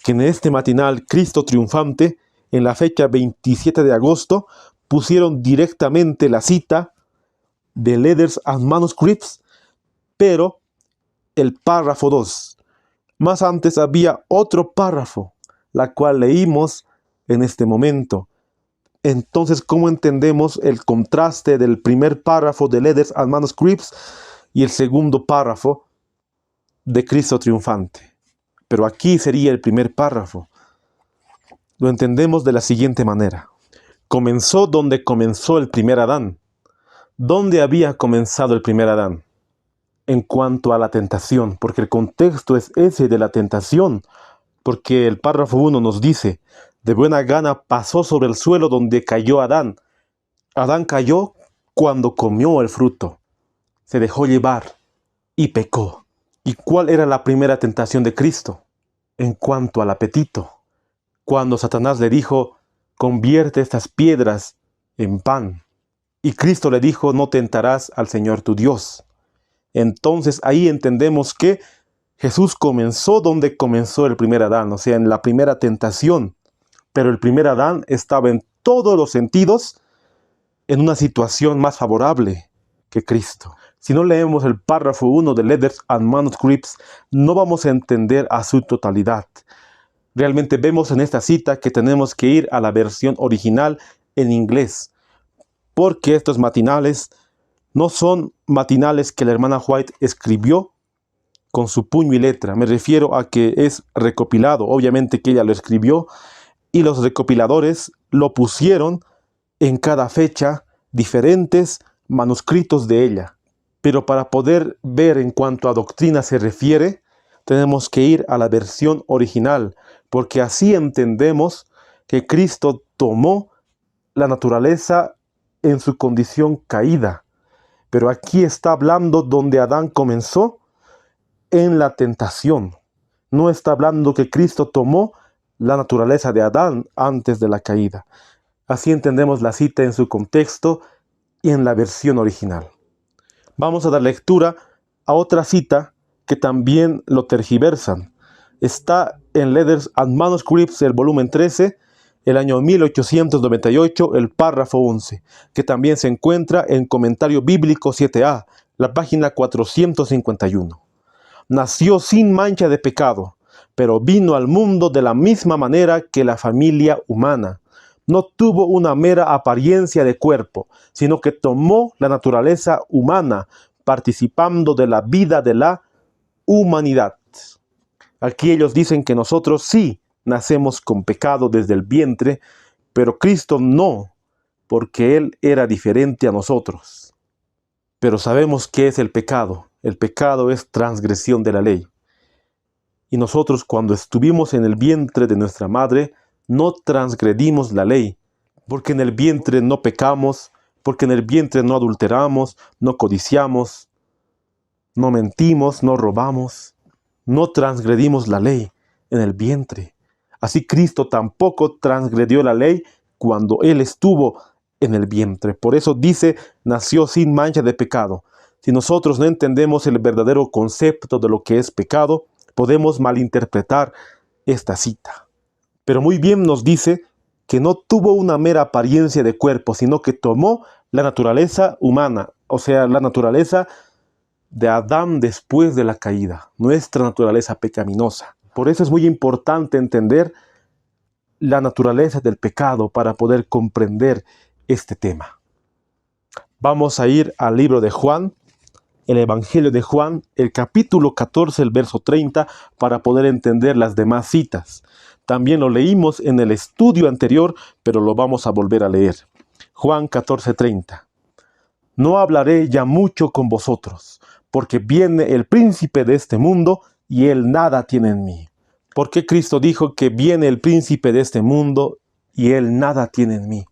que en este matinal Cristo triunfante, en la fecha 27 de agosto, pusieron directamente la cita de Letters and Manuscripts, pero el párrafo 2. Más antes había otro párrafo, la cual leímos en este momento. Entonces, ¿cómo entendemos el contraste del primer párrafo de Letters and Manuscripts y el segundo párrafo de Cristo triunfante? Pero aquí sería el primer párrafo. Lo entendemos de la siguiente manera. Comenzó donde comenzó el primer Adán. ¿Dónde había comenzado el primer Adán? En cuanto a la tentación, porque el contexto es ese de la tentación, porque el párrafo 1 nos dice, de buena gana pasó sobre el suelo donde cayó Adán. Adán cayó cuando comió el fruto, se dejó llevar y pecó. ¿Y cuál era la primera tentación de Cristo? En cuanto al apetito, cuando Satanás le dijo, convierte estas piedras en pan. Y Cristo le dijo, no tentarás al Señor tu Dios. Entonces ahí entendemos que Jesús comenzó donde comenzó el primer Adán, o sea, en la primera tentación. Pero el primer Adán estaba en todos los sentidos en una situación más favorable que Cristo. Si no leemos el párrafo 1 de Letters and Manuscripts, no vamos a entender a su totalidad. Realmente vemos en esta cita que tenemos que ir a la versión original en inglés, porque estos matinales no son matinales que la hermana White escribió con su puño y letra. Me refiero a que es recopilado. Obviamente que ella lo escribió y los recopiladores lo pusieron en cada fecha diferentes manuscritos de ella. Pero para poder ver en cuanto a doctrina se refiere, tenemos que ir a la versión original, porque así entendemos que Cristo tomó la naturaleza en su condición caída. Pero aquí está hablando donde Adán comenzó, en la tentación. No está hablando que Cristo tomó la naturaleza de Adán antes de la caída. Así entendemos la cita en su contexto y en la versión original. Vamos a dar lectura a otra cita que también lo tergiversan. Está en Letters and Manuscripts, el volumen 13, el año 1898, el párrafo 11, que también se encuentra en Comentario Bíblico 7a, la página 451. Nació sin mancha de pecado, pero vino al mundo de la misma manera que la familia humana. No tuvo una mera apariencia de cuerpo, sino que tomó la naturaleza humana, participando de la vida de la humanidad. Aquí ellos dicen que nosotros sí nacemos con pecado desde el vientre, pero Cristo no, porque Él era diferente a nosotros. Pero sabemos qué es el pecado. El pecado es transgresión de la ley. Y nosotros cuando estuvimos en el vientre de nuestra madre, no transgredimos la ley, porque en el vientre no pecamos, porque en el vientre no adulteramos, no codiciamos, no mentimos, no robamos, no transgredimos la ley en el vientre. Así Cristo tampoco transgredió la ley cuando Él estuvo en el vientre. Por eso dice, nació sin mancha de pecado. Si nosotros no entendemos el verdadero concepto de lo que es pecado, podemos malinterpretar esta cita. Pero muy bien nos dice que no tuvo una mera apariencia de cuerpo, sino que tomó la naturaleza humana, o sea, la naturaleza de Adán después de la caída, nuestra naturaleza pecaminosa. Por eso es muy importante entender la naturaleza del pecado para poder comprender este tema. Vamos a ir al libro de Juan, el Evangelio de Juan, el capítulo 14, el verso 30, para poder entender las demás citas. También lo leímos en el estudio anterior, pero lo vamos a volver a leer. Juan 14, 30. No hablaré ya mucho con vosotros, porque viene el príncipe de este mundo, y él nada tiene en mí. ¿Por qué Cristo dijo que viene el príncipe de este mundo, y él nada tiene en mí?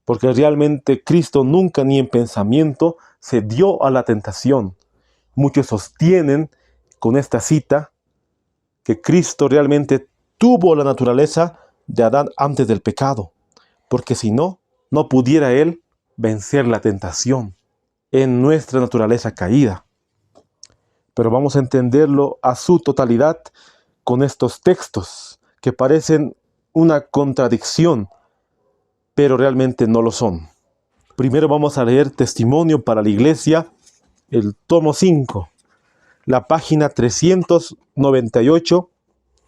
Porque realmente Cristo nunca ni en pensamiento se dio a la tentación. Muchos sostienen con esta cita que Cristo realmente tuvo la naturaleza de Adán antes del pecado, porque si no, no pudiera Él vencer la tentación en nuestra naturaleza caída. Pero vamos a entenderlo a su totalidad con estos textos que parecen una contradicción, pero realmente no lo son. Primero vamos a leer Testimonio para la Iglesia, el tomo 5, la página 398,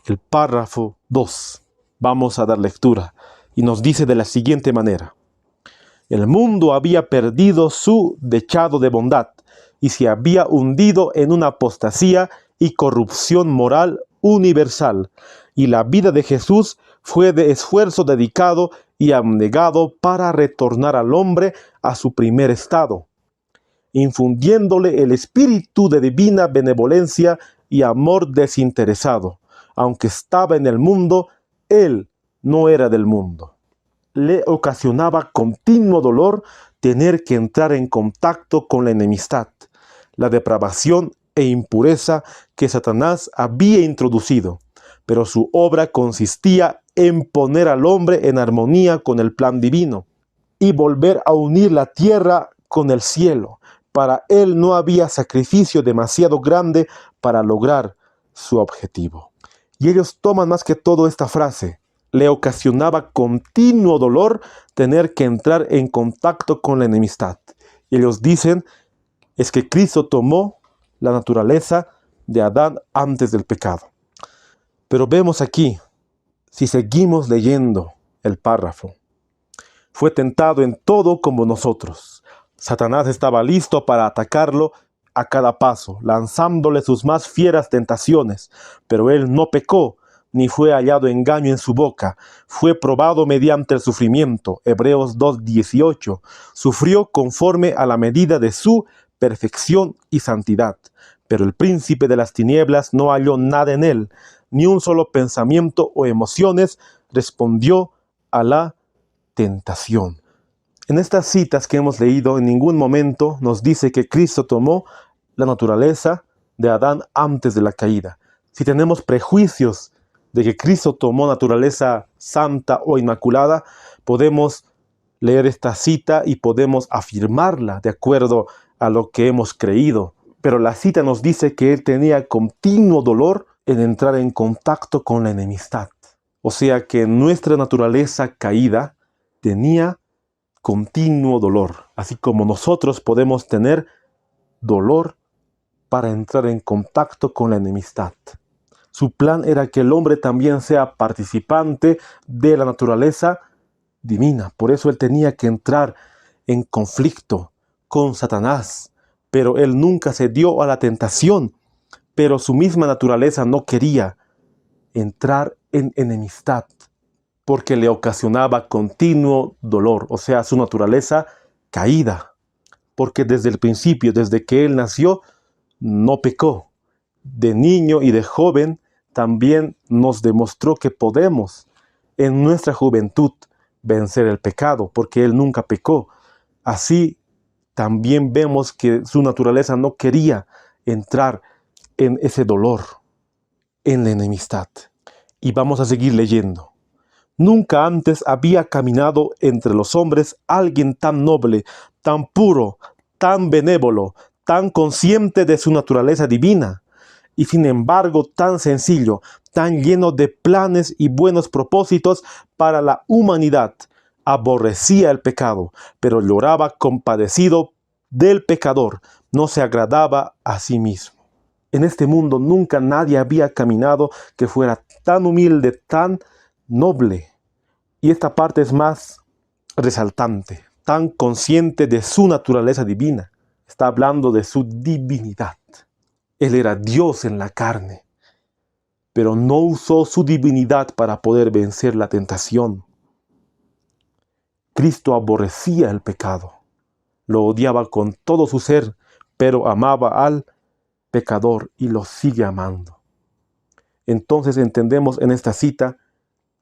el párrafo 2. Vamos a dar lectura y nos dice de la siguiente manera. El mundo había perdido su dechado de bondad y se había hundido en una apostasía y corrupción moral universal, y la vida de Jesús fue de esfuerzo dedicado y abnegado para retornar al hombre a su primer estado, infundiéndole el espíritu de divina benevolencia y amor desinteresado. Aunque estaba en el mundo, él no era del mundo. Le ocasionaba continuo dolor tener que entrar en contacto con la enemistad, la depravación e impureza que Satanás había introducido, pero su obra consistía en poner al hombre en armonía con el plan divino y volver a unir la tierra con el cielo. Para él no había sacrificio demasiado grande para lograr su objetivo. Y ellos toman más que todo esta frase: le ocasionaba continuo dolor tener que entrar en contacto con la enemistad. Y ellos dicen, es que Cristo tomó la naturaleza de Adán antes del pecado. Pero vemos aquí, si seguimos leyendo el párrafo, fue tentado en todo como nosotros. Satanás estaba listo para atacarlo a cada paso, lanzándole sus más fieras tentaciones. Pero él no pecó, ni fue hallado engaño en su boca. Fue probado mediante el sufrimiento. Hebreos 2:18. Sufrió conforme a la medida de su perfección y santidad. Pero el príncipe de las tinieblas no halló nada en él, ni un solo pensamiento o emociones respondió a la tentación. En estas citas que hemos leído, en ningún momento nos dice que Cristo tomó la naturaleza de Adán antes de la caída. Si tenemos prejuicios de que Cristo tomó naturaleza santa o inmaculada, podemos leer esta cita y podemos afirmarla de acuerdo a lo que hemos creído. Pero la cita nos dice que él tenía continuo dolor en entrar en contacto con la enemistad. O sea que nuestra naturaleza caída tenía continuo dolor, así como nosotros podemos tener dolor para entrar en contacto con la enemistad. Su plan era que el hombre también sea participante de la naturaleza divina. Por eso él tenía que entrar en conflicto con Satanás. Pero él nunca se dio a la tentación. Pero su misma naturaleza no quería entrar en enemistad, porque le ocasionaba continuo dolor, o sea, su naturaleza caída. Porque desde el principio, desde que él nació, no pecó. De niño y de joven también nos demostró que podemos en nuestra juventud vencer el pecado, porque él nunca pecó. Así también vemos que su naturaleza no quería entrar en ese dolor, en la enemistad. Y vamos a seguir leyendo. Nunca antes había caminado entre los hombres alguien tan noble, tan puro, tan benévolo, tan consciente de su naturaleza divina, y sin embargo tan sencillo, tan lleno de planes y buenos propósitos para la humanidad. Aborrecía el pecado, pero lloraba compadecido del pecador, no se agradaba a sí mismo. En este mundo nunca nadie había caminado que fuera tan humilde, tan noble. Y esta parte es más resaltante, tan consciente de su naturaleza divina. Está hablando de su divinidad. Él era Dios en la carne, pero no usó su divinidad para poder vencer la tentación. Cristo aborrecía el pecado, lo odiaba con todo su ser, pero amaba al pecador y lo sigue amando. Entonces entendemos en esta cita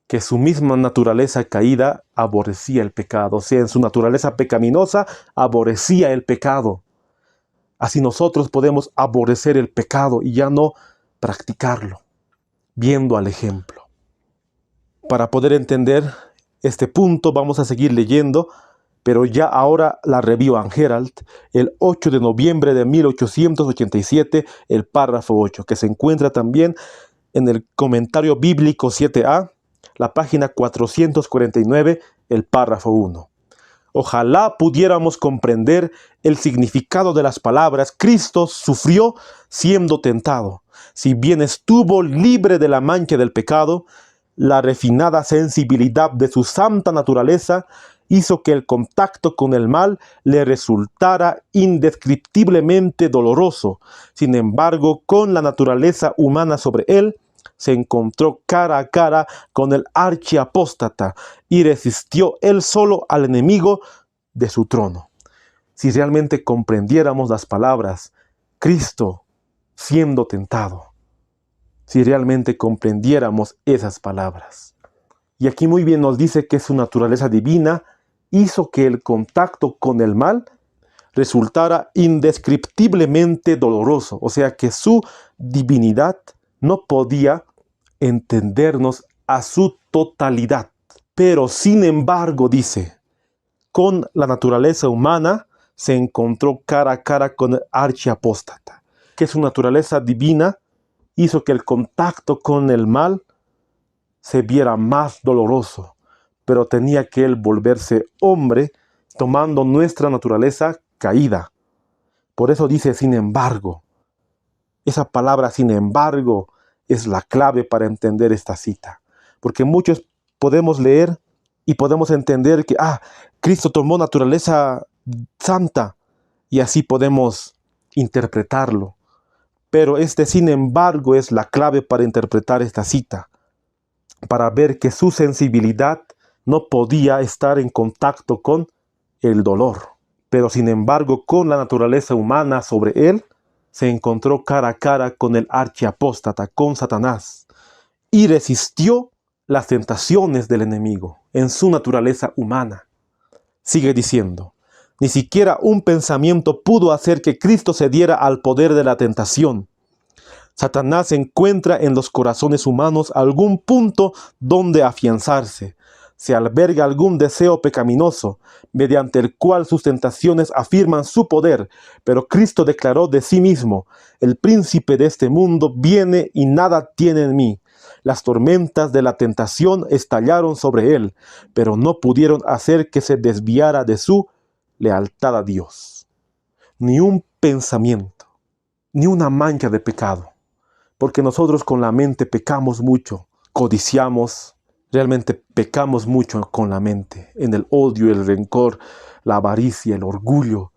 que su misma naturaleza caída aborrecía el pecado, o sea, en su naturaleza pecaminosa aborrecía el pecado. Así nosotros podemos aborrecer el pecado y ya no practicarlo, viendo al ejemplo. Para poder entender este punto vamos a seguir leyendo, pero ya ahora la Review and Herald, el 8 de noviembre de 1887, el párrafo 8, que se encuentra también en el comentario bíblico 7a, la página 449, el párrafo 1. Ojalá pudiéramos comprender el significado de las palabras Cristo sufrió siendo tentado. Si bien estuvo libre de la mancha del pecado, la refinada sensibilidad de su santa naturaleza hizo que el contacto con el mal le resultara indescriptiblemente doloroso. Sin embargo, con la naturaleza humana sobre él, se encontró cara a cara con el archiapóstata y resistió él solo al enemigo de su trono. Si realmente comprendiéramos las palabras, Cristo siendo tentado, si realmente comprendiéramos esas palabras. Y aquí muy bien nos dice que su naturaleza divina hizo que el contacto con el mal resultara indescriptiblemente doloroso, o sea que su divinidad no podía entendernos a su totalidad. Pero sin embargo, dice, con la naturaleza humana se encontró cara a cara con el archiapóstata, que su naturaleza divina hizo que el contacto con el mal se viera más doloroso, pero tenía que él volverse hombre tomando nuestra naturaleza caída. Por eso dice sin embargo. Esa palabra sin embargo es la clave para entender esta cita. Porque muchos podemos leer y podemos entender que Cristo tomó naturaleza santa y así podemos interpretarlo. Pero sin embargo, es la clave para interpretar esta cita, para ver que su sensibilidad no podía estar en contacto con el dolor. Pero sin embargo, con la naturaleza humana sobre él, se encontró cara a cara con el archiapóstata, con Satanás, y resistió las tentaciones del enemigo en su naturaleza humana. Sigue diciendo, ni siquiera un pensamiento pudo hacer que Cristo cediera al poder de la tentación. Satanás encuentra en los corazones humanos algún punto donde afianzarse. Se alberga algún deseo pecaminoso, mediante el cual sus tentaciones afirman su poder. Pero Cristo declaró de sí mismo, el príncipe de este mundo viene y nada tiene en mí. Las tormentas de la tentación estallaron sobre él, pero no pudieron hacer que se desviara de su lealtad a Dios. Ni un pensamiento, ni una mancha de pecado. Porque nosotros con la mente pecamos mucho, codiciamos, realmente pecamos mucho con la mente, en el odio, el rencor, la avaricia, el orgullo,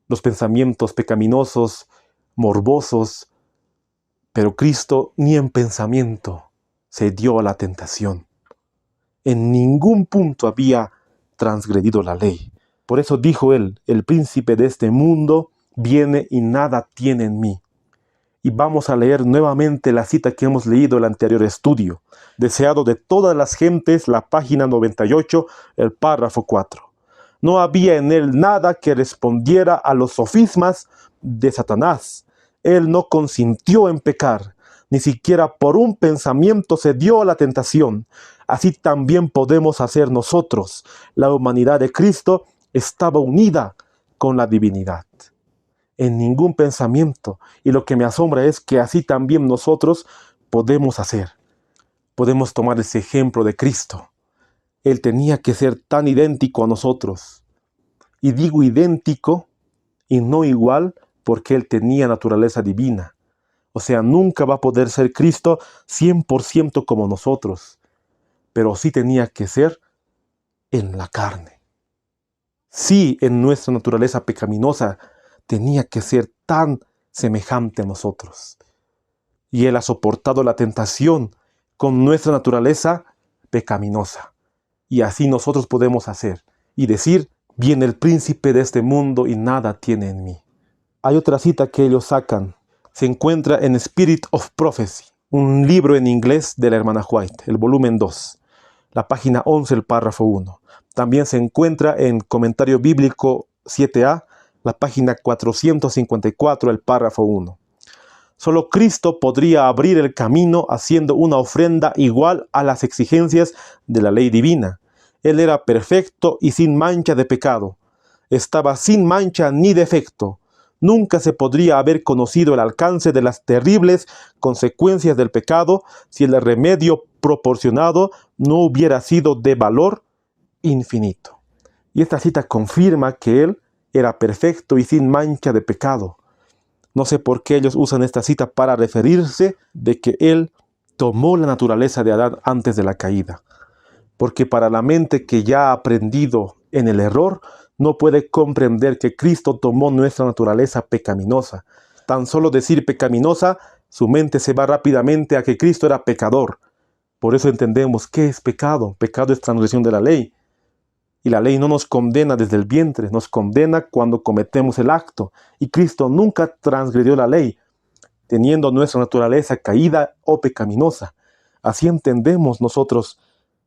los pensamientos pecaminosos, morbosos. Pero Cristo ni en pensamiento se dio a la tentación. En ningún punto había transgredido la ley. Por eso dijo él, el príncipe de este mundo viene y nada tiene en mí. Y vamos a leer nuevamente la cita que hemos leído en el anterior estudio. Deseado de todas las gentes, la página 98, el párrafo 4. No había en él nada que respondiera a los sofismas de Satanás. Él no consintió en pecar, ni siquiera por un pensamiento se dio a la tentación. Así también podemos hacer nosotros. La humanidad de Cristo estaba unida con la divinidad. En ningún pensamiento. Y lo que me asombra es que así también nosotros podemos hacer. Podemos tomar ese ejemplo de Cristo. Él tenía que ser tan idéntico a nosotros. Y digo idéntico y no igual porque Él tenía naturaleza divina. O sea, nunca va a poder ser Cristo 100% como nosotros. Pero sí tenía que ser en la carne. Sí, en nuestra naturaleza pecaminosa tenía que ser tan semejante a nosotros. Y Él ha soportado la tentación con nuestra naturaleza pecaminosa. Y así nosotros podemos hacer y decir, viene el príncipe de este mundo y nada tiene en mí. Hay otra cita que ellos sacan. Se encuentra en Spirit of Prophecy, un libro en inglés de la hermana White, el volumen 2, la página 11, el párrafo 1. También se encuentra en Comentario Bíblico 7a, la página 454, el párrafo 1. Solo Cristo podría abrir el camino haciendo una ofrenda igual a las exigencias de la ley divina. Él era perfecto y sin mancha de pecado. Estaba sin mancha ni defecto. Nunca se podría haber conocido el alcance de las terribles consecuencias del pecado si el remedio proporcionado no hubiera sido de valor infinito. Y esta cita confirma que Él era perfecto y sin mancha de pecado. No sé por qué ellos usan esta cita para referirse de que Él tomó la naturaleza de Adán antes de la caída. Porque para la mente que ya ha aprendido en el error, no puede comprender que Cristo tomó nuestra naturaleza pecaminosa. Tan solo decir pecaminosa, su mente se va rápidamente a que Cristo era pecador. Por eso entendemos qué es pecado. Pecado es transgresión de la ley. Y la ley no nos condena desde el vientre, nos condena cuando cometemos el acto. Y Cristo nunca transgredió la ley, teniendo nuestra naturaleza caída o pecaminosa. Así entendemos nosotros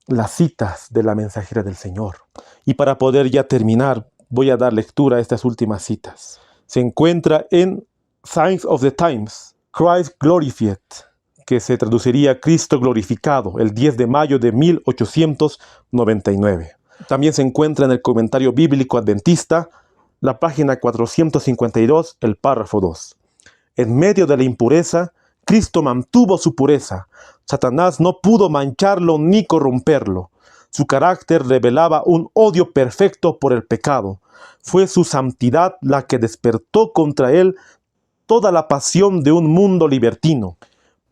las citas de la mensajera del Señor. Y para poder ya terminar, voy a dar lectura a estas últimas citas. Se encuentra en Signs of the Times, Christ Glorified, que se traduciría Cristo glorificado, el 10 de mayo de 1899. También se encuentra en el Comentario Bíblico Adventista, la página 452, el párrafo 2. En medio de la impureza, Cristo mantuvo su pureza. Satanás no pudo mancharlo ni corromperlo. Su carácter revelaba un odio perfecto por el pecado. Fue su santidad la que despertó contra él toda la pasión de un mundo libertino.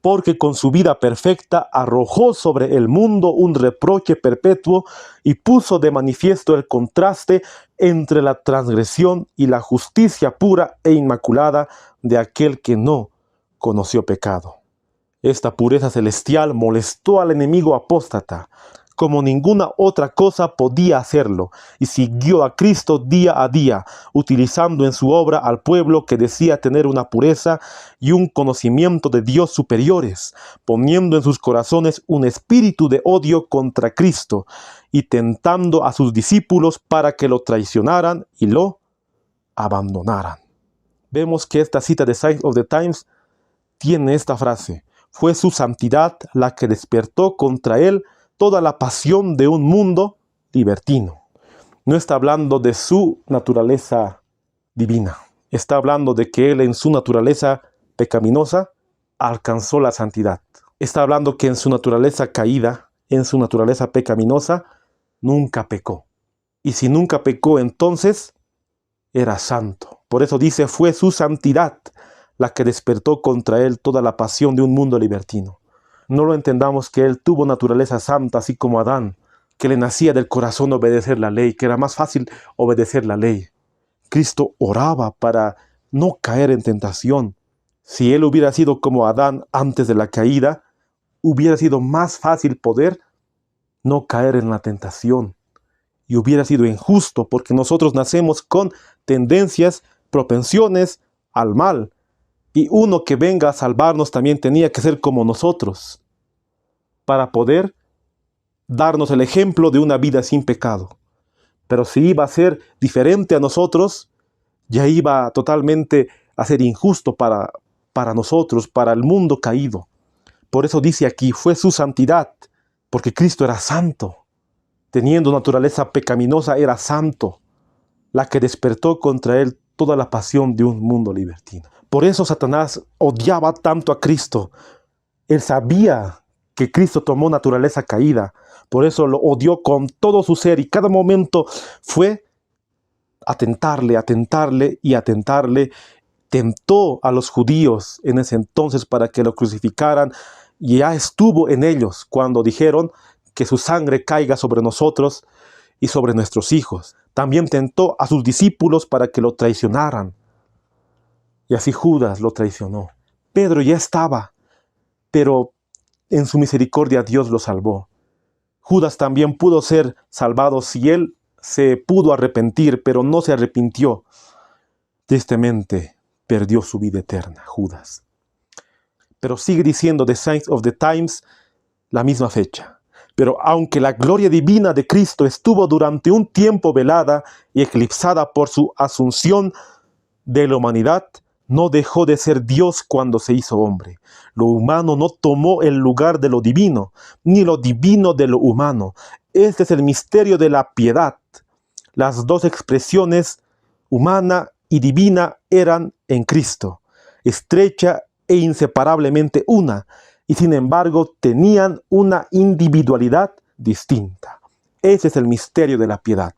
porque con su vida perfecta arrojó sobre el mundo un reproche perpetuo y puso de manifiesto el contraste entre la transgresión y la justicia pura e inmaculada de aquel que no conoció pecado. Esta pureza celestial molestó al enemigo apóstata, como ninguna otra cosa podía hacerlo, y siguió a Cristo día a día, utilizando en su obra al pueblo que decía tener una pureza y un conocimiento de Dios superiores, poniendo en sus corazones un espíritu de odio contra Cristo, y tentando a sus discípulos para que lo traicionaran y lo abandonaran. Vemos que esta cita de Signs of the Times tiene esta frase: fue su santidad la que despertó contra él toda la pasión de un mundo libertino. No está hablando de su naturaleza divina. Está hablando de que él en su naturaleza pecaminosa alcanzó la santidad. Está hablando que en su naturaleza caída, en su naturaleza pecaminosa, nunca pecó. Y si nunca pecó, entonces era santo. Por eso dice, fue su santidad la que despertó contra él toda la pasión de un mundo libertino. No lo entendamos que él tuvo naturaleza santa, así como Adán, que le nacía del corazón obedecer la ley, que era más fácil obedecer la ley. Cristo oraba para no caer en tentación. Si él hubiera sido como Adán antes de la caída, hubiera sido más fácil poder no caer en la tentación. Y hubiera sido injusto, porque nosotros nacemos con tendencias, propensiones al mal. Y uno que venga a salvarnos también tenía que ser como nosotros, para poder darnos el ejemplo de una vida sin pecado. Pero si iba a ser diferente a nosotros, ya iba totalmente a ser injusto para nosotros, para el mundo caído. Por eso dice aquí, fue su santidad, porque Cristo era santo. Teniendo naturaleza pecaminosa, era santo, la que despertó contra él toda la pasión de un mundo libertino. Por eso Satanás odiaba tanto a Cristo. Él sabía que Cristo tomó naturaleza caída. Por eso lo odió con todo su ser y cada momento fue a tentarle. Tentó a los judíos en ese entonces para que lo crucificaran. Y ya estuvo en ellos cuando dijeron que su sangre caiga sobre nosotros y sobre nuestros hijos. También tentó a sus discípulos para que lo traicionaran. Y así Judas lo traicionó. Pedro ya estaba, pero en su misericordia Dios lo salvó. Judas también pudo ser salvado si él se pudo arrepentir, pero no se arrepintió. Tristemente perdió su vida eterna, Judas. Pero sigue diciendo The Signs of the Times la misma fecha. Pero aunque la gloria divina de Cristo estuvo durante un tiempo velada y eclipsada por su asunción de la humanidad, no dejó de ser Dios cuando se hizo hombre. Lo humano no tomó el lugar de lo divino, ni lo divino de lo humano. Este es el misterio de la piedad. Las dos expresiones, humana y divina, eran en Cristo, estrecha e inseparablemente una, y sin embargo tenían una individualidad distinta. Ese es el misterio de la piedad.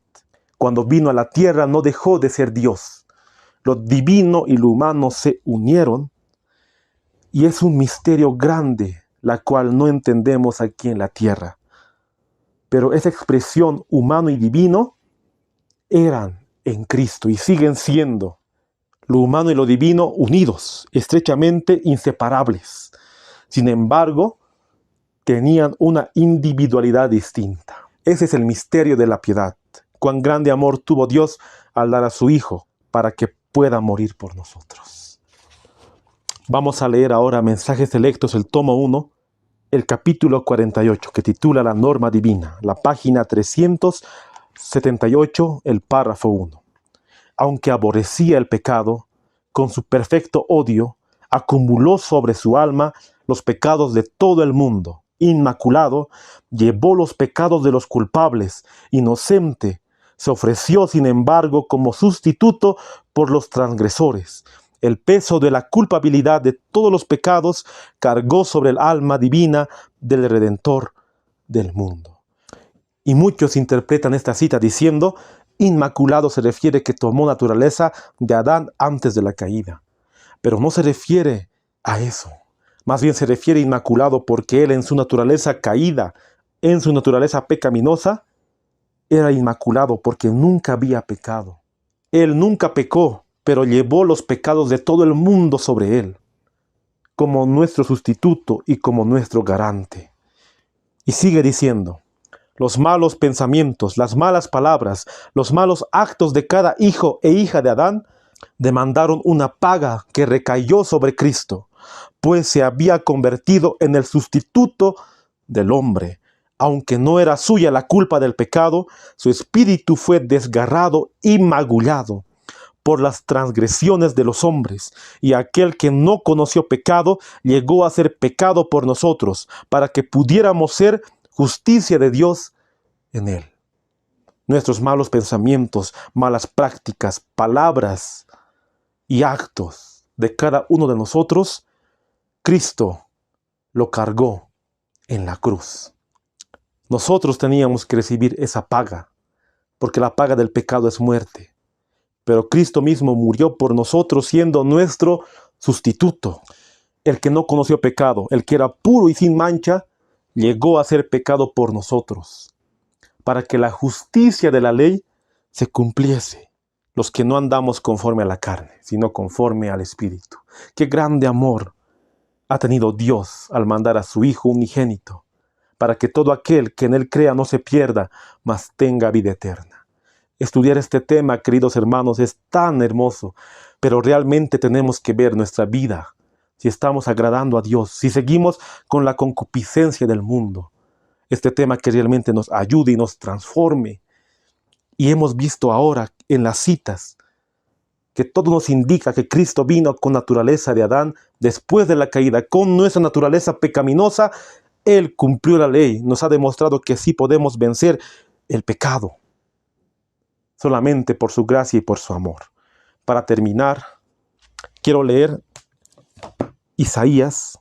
Cuando vino a la tierra no dejó de ser Dios. Lo divino y lo humano se unieron y es un misterio grande, la cual no entendemos aquí en la tierra. Pero esa expresión humano y divino eran en Cristo y siguen siendo lo humano y lo divino unidos, estrechamente inseparables. Sin embargo, tenían una individualidad distinta. Ese es el misterio de la piedad. Cuán grande amor tuvo Dios al dar a su Hijo para que pueda morir por nosotros. Vamos a leer ahora Mensajes Selectos, el tomo 1, el capítulo 48, que titula La Norma Divina, la página 378, el párrafo 1. Aunque aborrecía el pecado, con su perfecto odio, acumuló sobre su alma los pecados de todo el mundo. Inmaculado, llevó los pecados de los culpables, inocente, se ofreció, sin embargo, como sustituto por los transgresores. El peso de la culpabilidad de todos los pecados cargó sobre el alma divina del Redentor del mundo. Y muchos interpretan esta cita diciendo, inmaculado se refiere que tomó naturaleza de Adán antes de la caída. Pero no se refiere a eso. Más bien se refiere inmaculado porque Él en su naturaleza caída, en su naturaleza pecaminosa, era inmaculado porque nunca había pecado. Él nunca pecó, pero llevó los pecados de todo el mundo sobre Él, como nuestro sustituto y como nuestro garante. Y sigue diciendo, los malos pensamientos, las malas palabras, los malos actos de cada hijo e hija de Adán demandaron una paga que recayó sobre Cristo, pues se había convertido en el sustituto del hombre. Aunque no era suya la culpa del pecado, su espíritu fue desgarrado y magullado por las transgresiones de los hombres, y aquel que no conoció pecado llegó a ser pecado por nosotros, para que pudiéramos ser justicia de Dios en él. Nuestros malos pensamientos, malas prácticas, palabras y actos de cada uno de nosotros, Cristo lo cargó en la cruz. Nosotros teníamos que recibir esa paga, porque la paga del pecado es muerte. Pero Cristo mismo murió por nosotros siendo nuestro sustituto. El que no conoció pecado, el que era puro y sin mancha, llegó a ser pecado por nosotros, para que la justicia de la ley se cumpliese. Los que no andamos conforme a la carne, sino conforme al Espíritu. Qué grande amor ha tenido Dios al mandar a su Hijo unigénito, para que todo aquel que en Él crea no se pierda, mas tenga vida eterna. Estudiar este tema, queridos hermanos, es tan hermoso, pero realmente tenemos que ver nuestra vida, si estamos agradando a Dios, si seguimos con la concupiscencia del mundo. Este tema que realmente nos ayude y nos transforme. Y hemos visto ahora en las citas que todo nos indica que Cristo vino con naturaleza de Adán después de la caída, con nuestra naturaleza pecaminosa. Él cumplió la ley, nos ha demostrado que sí podemos vencer el pecado, solamente por su gracia y por su amor. Para terminar, quiero leer Isaías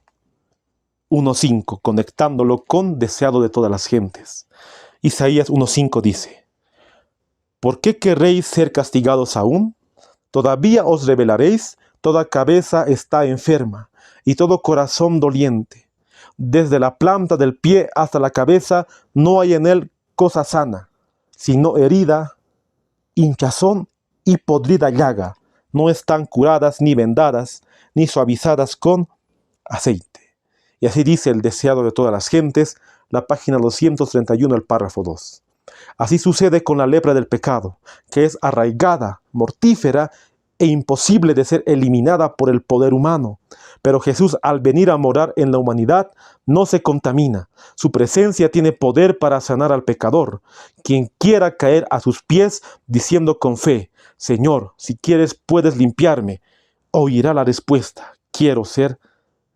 1:5, conectándolo con deseado de todas las gentes. Isaías 1:5 dice, ¿por qué querréis ser castigados aún? Todavía os rebelaréis, toda cabeza está enferma, y todo corazón doliente. Desde la planta del pie hasta la cabeza no hay en él cosa sana, sino herida, hinchazón y podrida llaga. No están curadas ni vendadas, ni suavizadas con aceite. Y así dice el deseado de todas las gentes, la página 231, el párrafo 2. Así sucede con la lepra del pecado, que es arraigada, mortífera e imposible de ser eliminada por el poder humano. Pero Jesús, al venir a morar en la humanidad, no se contamina. Su presencia tiene poder para sanar al pecador. Quien quiera caer a sus pies diciendo con fe, Señor, si quieres puedes limpiarme, oirá la respuesta, quiero ser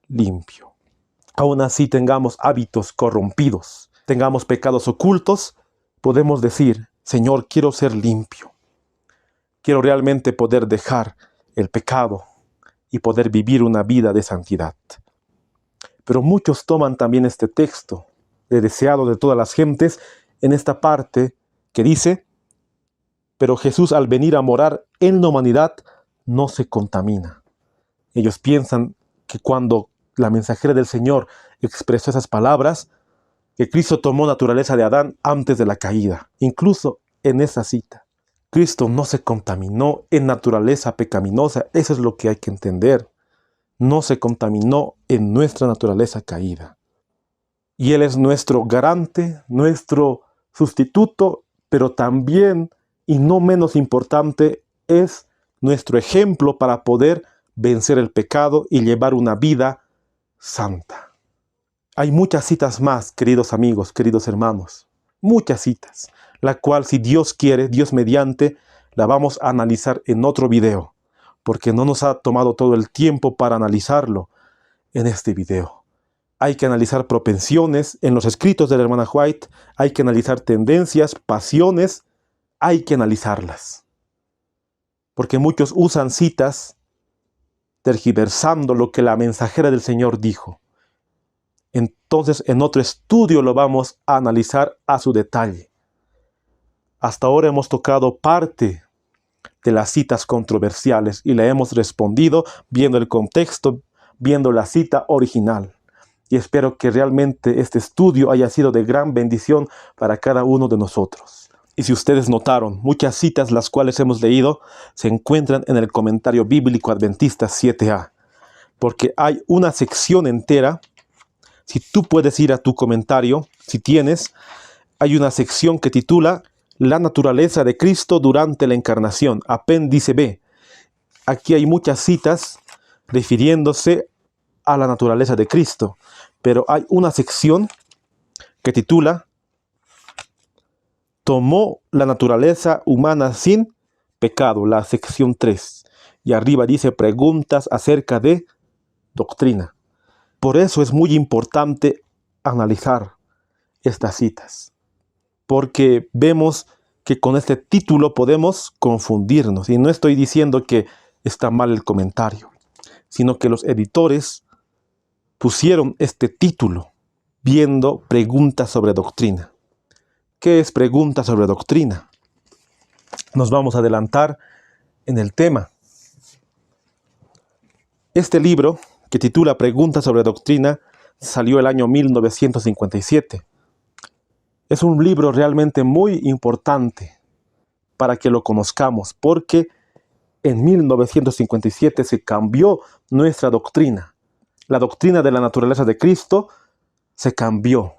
limpio. Aún así tengamos hábitos corrompidos, tengamos pecados ocultos, podemos decir, Señor, quiero ser limpio. Quiero realmente poder dejar el pecado y poder vivir una vida de santidad. Pero muchos toman también este texto de deseado de todas las gentes en esta parte que dice, pero Jesús al venir a morar en la humanidad no se contamina. Ellos piensan que cuando la mensajera del Señor expresó esas palabras, que Cristo tomó naturaleza de Adán antes de la caída, incluso en esa cita. Cristo no se contaminó en naturaleza pecaminosa, eso es lo que hay que entender. No se contaminó en nuestra naturaleza caída. Y Él es nuestro garante, nuestro sustituto, pero también, y no menos importante, es nuestro ejemplo para poder vencer el pecado y llevar una vida santa. Hay muchas citas más, queridos amigos, queridos hermanos, muchas citas, la cual si Dios quiere, Dios mediante, la vamos a analizar en otro video, porque no nos ha tomado todo el tiempo para analizarlo en este video. Hay que analizar propensiones en los escritos de la hermana White, hay que analizar tendencias, pasiones, hay que analizarlas. Porque muchos usan citas tergiversando lo que la mensajera del Señor dijo. Entonces en otro estudio lo vamos a analizar a su detalle. Hasta ahora hemos tocado parte de las citas controversiales y le hemos respondido viendo el contexto, viendo la cita original. Y espero que realmente este estudio haya sido de gran bendición para cada uno de nosotros. Y si ustedes notaron, muchas citas las cuales hemos leído se encuentran en el comentario bíblico adventista 7a. Porque hay una sección entera. Si tú puedes ir a tu comentario, si tienes, hay una sección que titula La naturaleza de Cristo durante la encarnación, apéndice B. Aquí hay muchas citas refiriéndose a la naturaleza de Cristo, pero hay una sección que titula Tomó la naturaleza humana sin pecado, la sección 3. Y arriba dice preguntas acerca de doctrina. Por eso es muy importante analizar estas citas, porque vemos que con este título podemos confundirnos. Y no estoy diciendo que está mal el comentario, sino que los editores pusieron este título viendo preguntas sobre doctrina. ¿Qué es pregunta sobre doctrina? Nos vamos a adelantar en el tema. Este libro, que titula Preguntas sobre doctrina, salió el año 1957. Es un libro realmente muy importante para que lo conozcamos, porque en 1957 se cambió nuestra doctrina. La doctrina de la naturaleza de Cristo se cambió.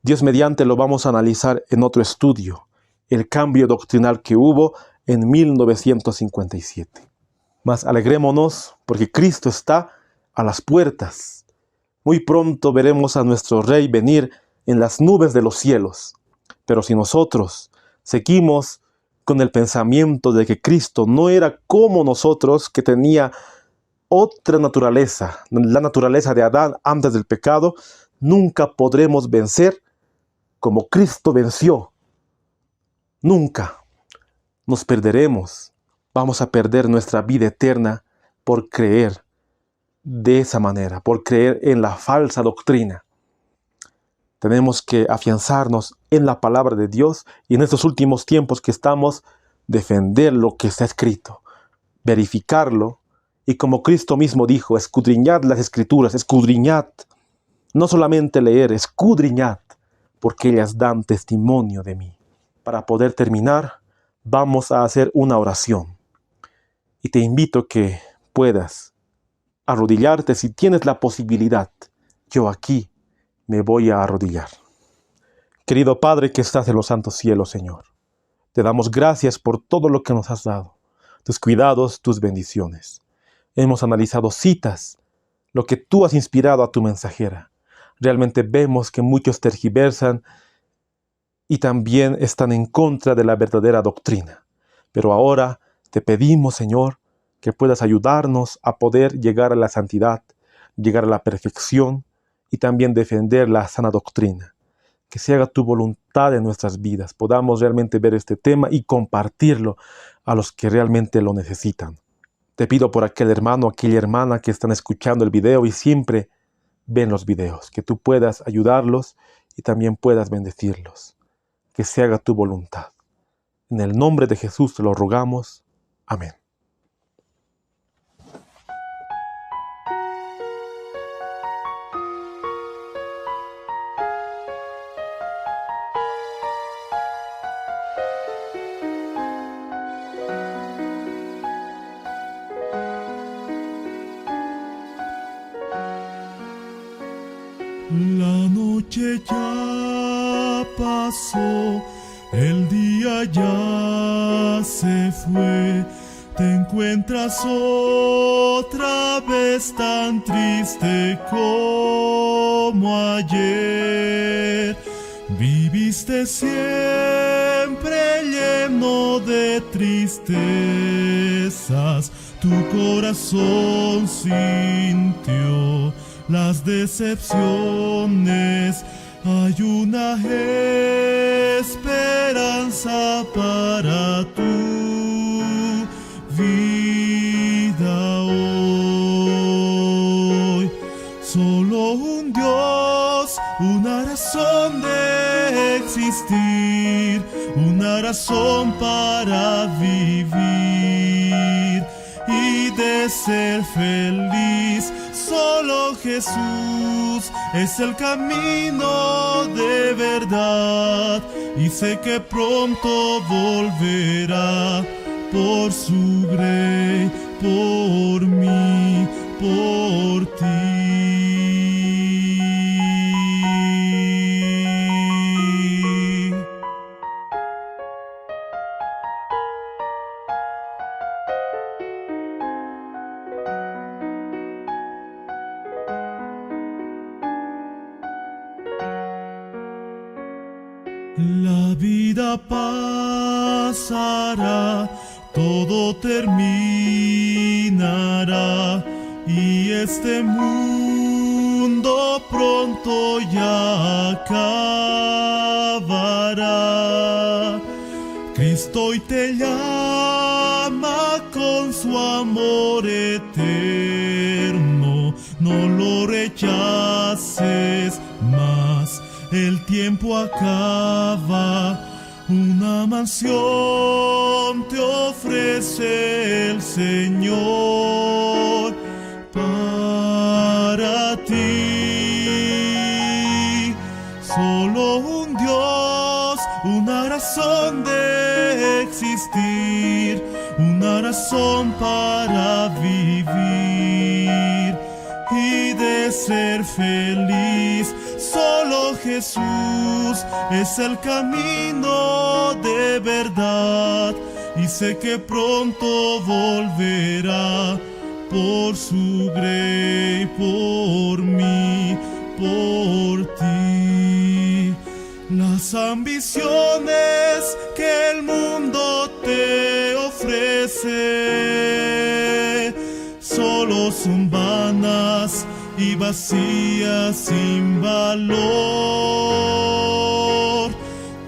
Dios mediante lo vamos a analizar en otro estudio, el cambio doctrinal que hubo en 1957. Mas alegrémonos porque Cristo está a las puertas. Muy pronto veremos a nuestro Rey venir en las nubes de los cielos. Pero si nosotros seguimos con el pensamiento de que Cristo no era como nosotros, que tenía otra naturaleza, la naturaleza de Adán antes del pecado, nunca podremos vencer como Cristo venció. Nunca nos perderemos. Vamos a perder nuestra vida eterna por creer de esa manera, por creer en la falsa doctrina. Tenemos que afianzarnos en la palabra de Dios y en estos últimos tiempos que estamos, defender lo que está escrito, verificarlo y como Cristo mismo dijo, escudriñad las Escrituras, escudriñad. No solamente leer, escudriñad, porque ellas dan testimonio de mí. Para poder terminar, vamos a hacer una oración. Y te invito que puedas arrodillarte si tienes la posibilidad. Yo aquí me voy a arrodillar. Querido Padre que estás en los santos cielos, Señor, te damos gracias por todo lo que nos has dado, tus cuidados, tus bendiciones. Hemos analizado citas, lo que tú has inspirado a tu mensajera. Realmente vemos que muchos tergiversan y también están en contra de la verdadera doctrina. Pero ahora te pedimos, Señor, que puedas ayudarnos a poder llegar a la santidad, llegar a la perfección y también defender la sana doctrina. Que se haga tu voluntad en nuestras vidas, podamos realmente ver este tema y compartirlo a los que realmente lo necesitan. Te pido por aquel hermano, aquella hermana que están escuchando el video y siempre ven los videos, que tú puedas ayudarlos y también puedas bendecirlos. Que se haga tu voluntad. En el nombre de Jesús te lo rogamos. Amén. La noche ya pasó, el día ya se fue, te encuentras otra vez tan triste como ayer. Viviste siempre lleno de tristezas, tu corazón sintió las decepciones. Hay una esperanza para tu vida hoy. Solo un Dios, una razón de existir, una razón para vivir y de ser feliz. Solo Jesús es el camino de verdad y sé que pronto volverá por su grey, por mí, por ti. La vida pasará, todo terminará y este mundo pronto ya acabará. Cristo hoy te llama con su amor eterno, no lo rechaces más. El tiempo acaba, una mansión te ofrece el Señor para ti. Solo un Dios, una razón de existir, una razón para vivir y de ser feliz. Solo Jesús es el camino de verdad y sé que pronto volverá por su grey, por mí, por ti. Las ambiciones que el mundo te ofrece solo son vanas y vacías sin valor.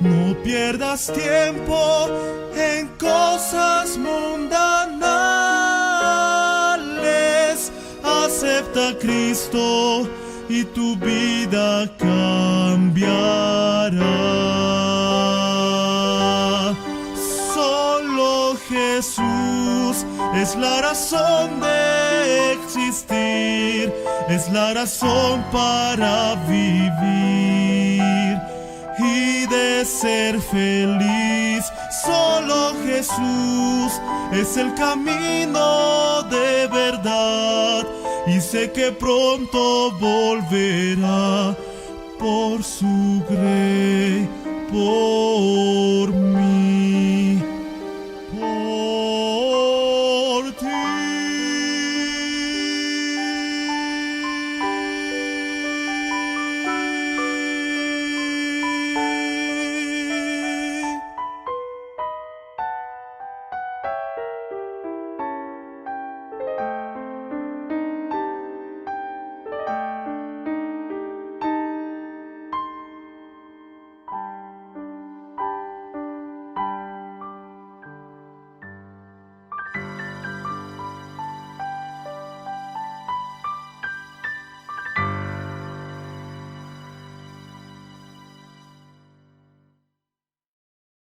No pierdas tiempo en cosas mundanales. Acepta a Cristo y tu vida cambiará. Solo Jesús es la razón de existir, es la razón para vivir y de ser feliz. Solo Jesús es el camino de verdad y sé que pronto volverá por su grey, por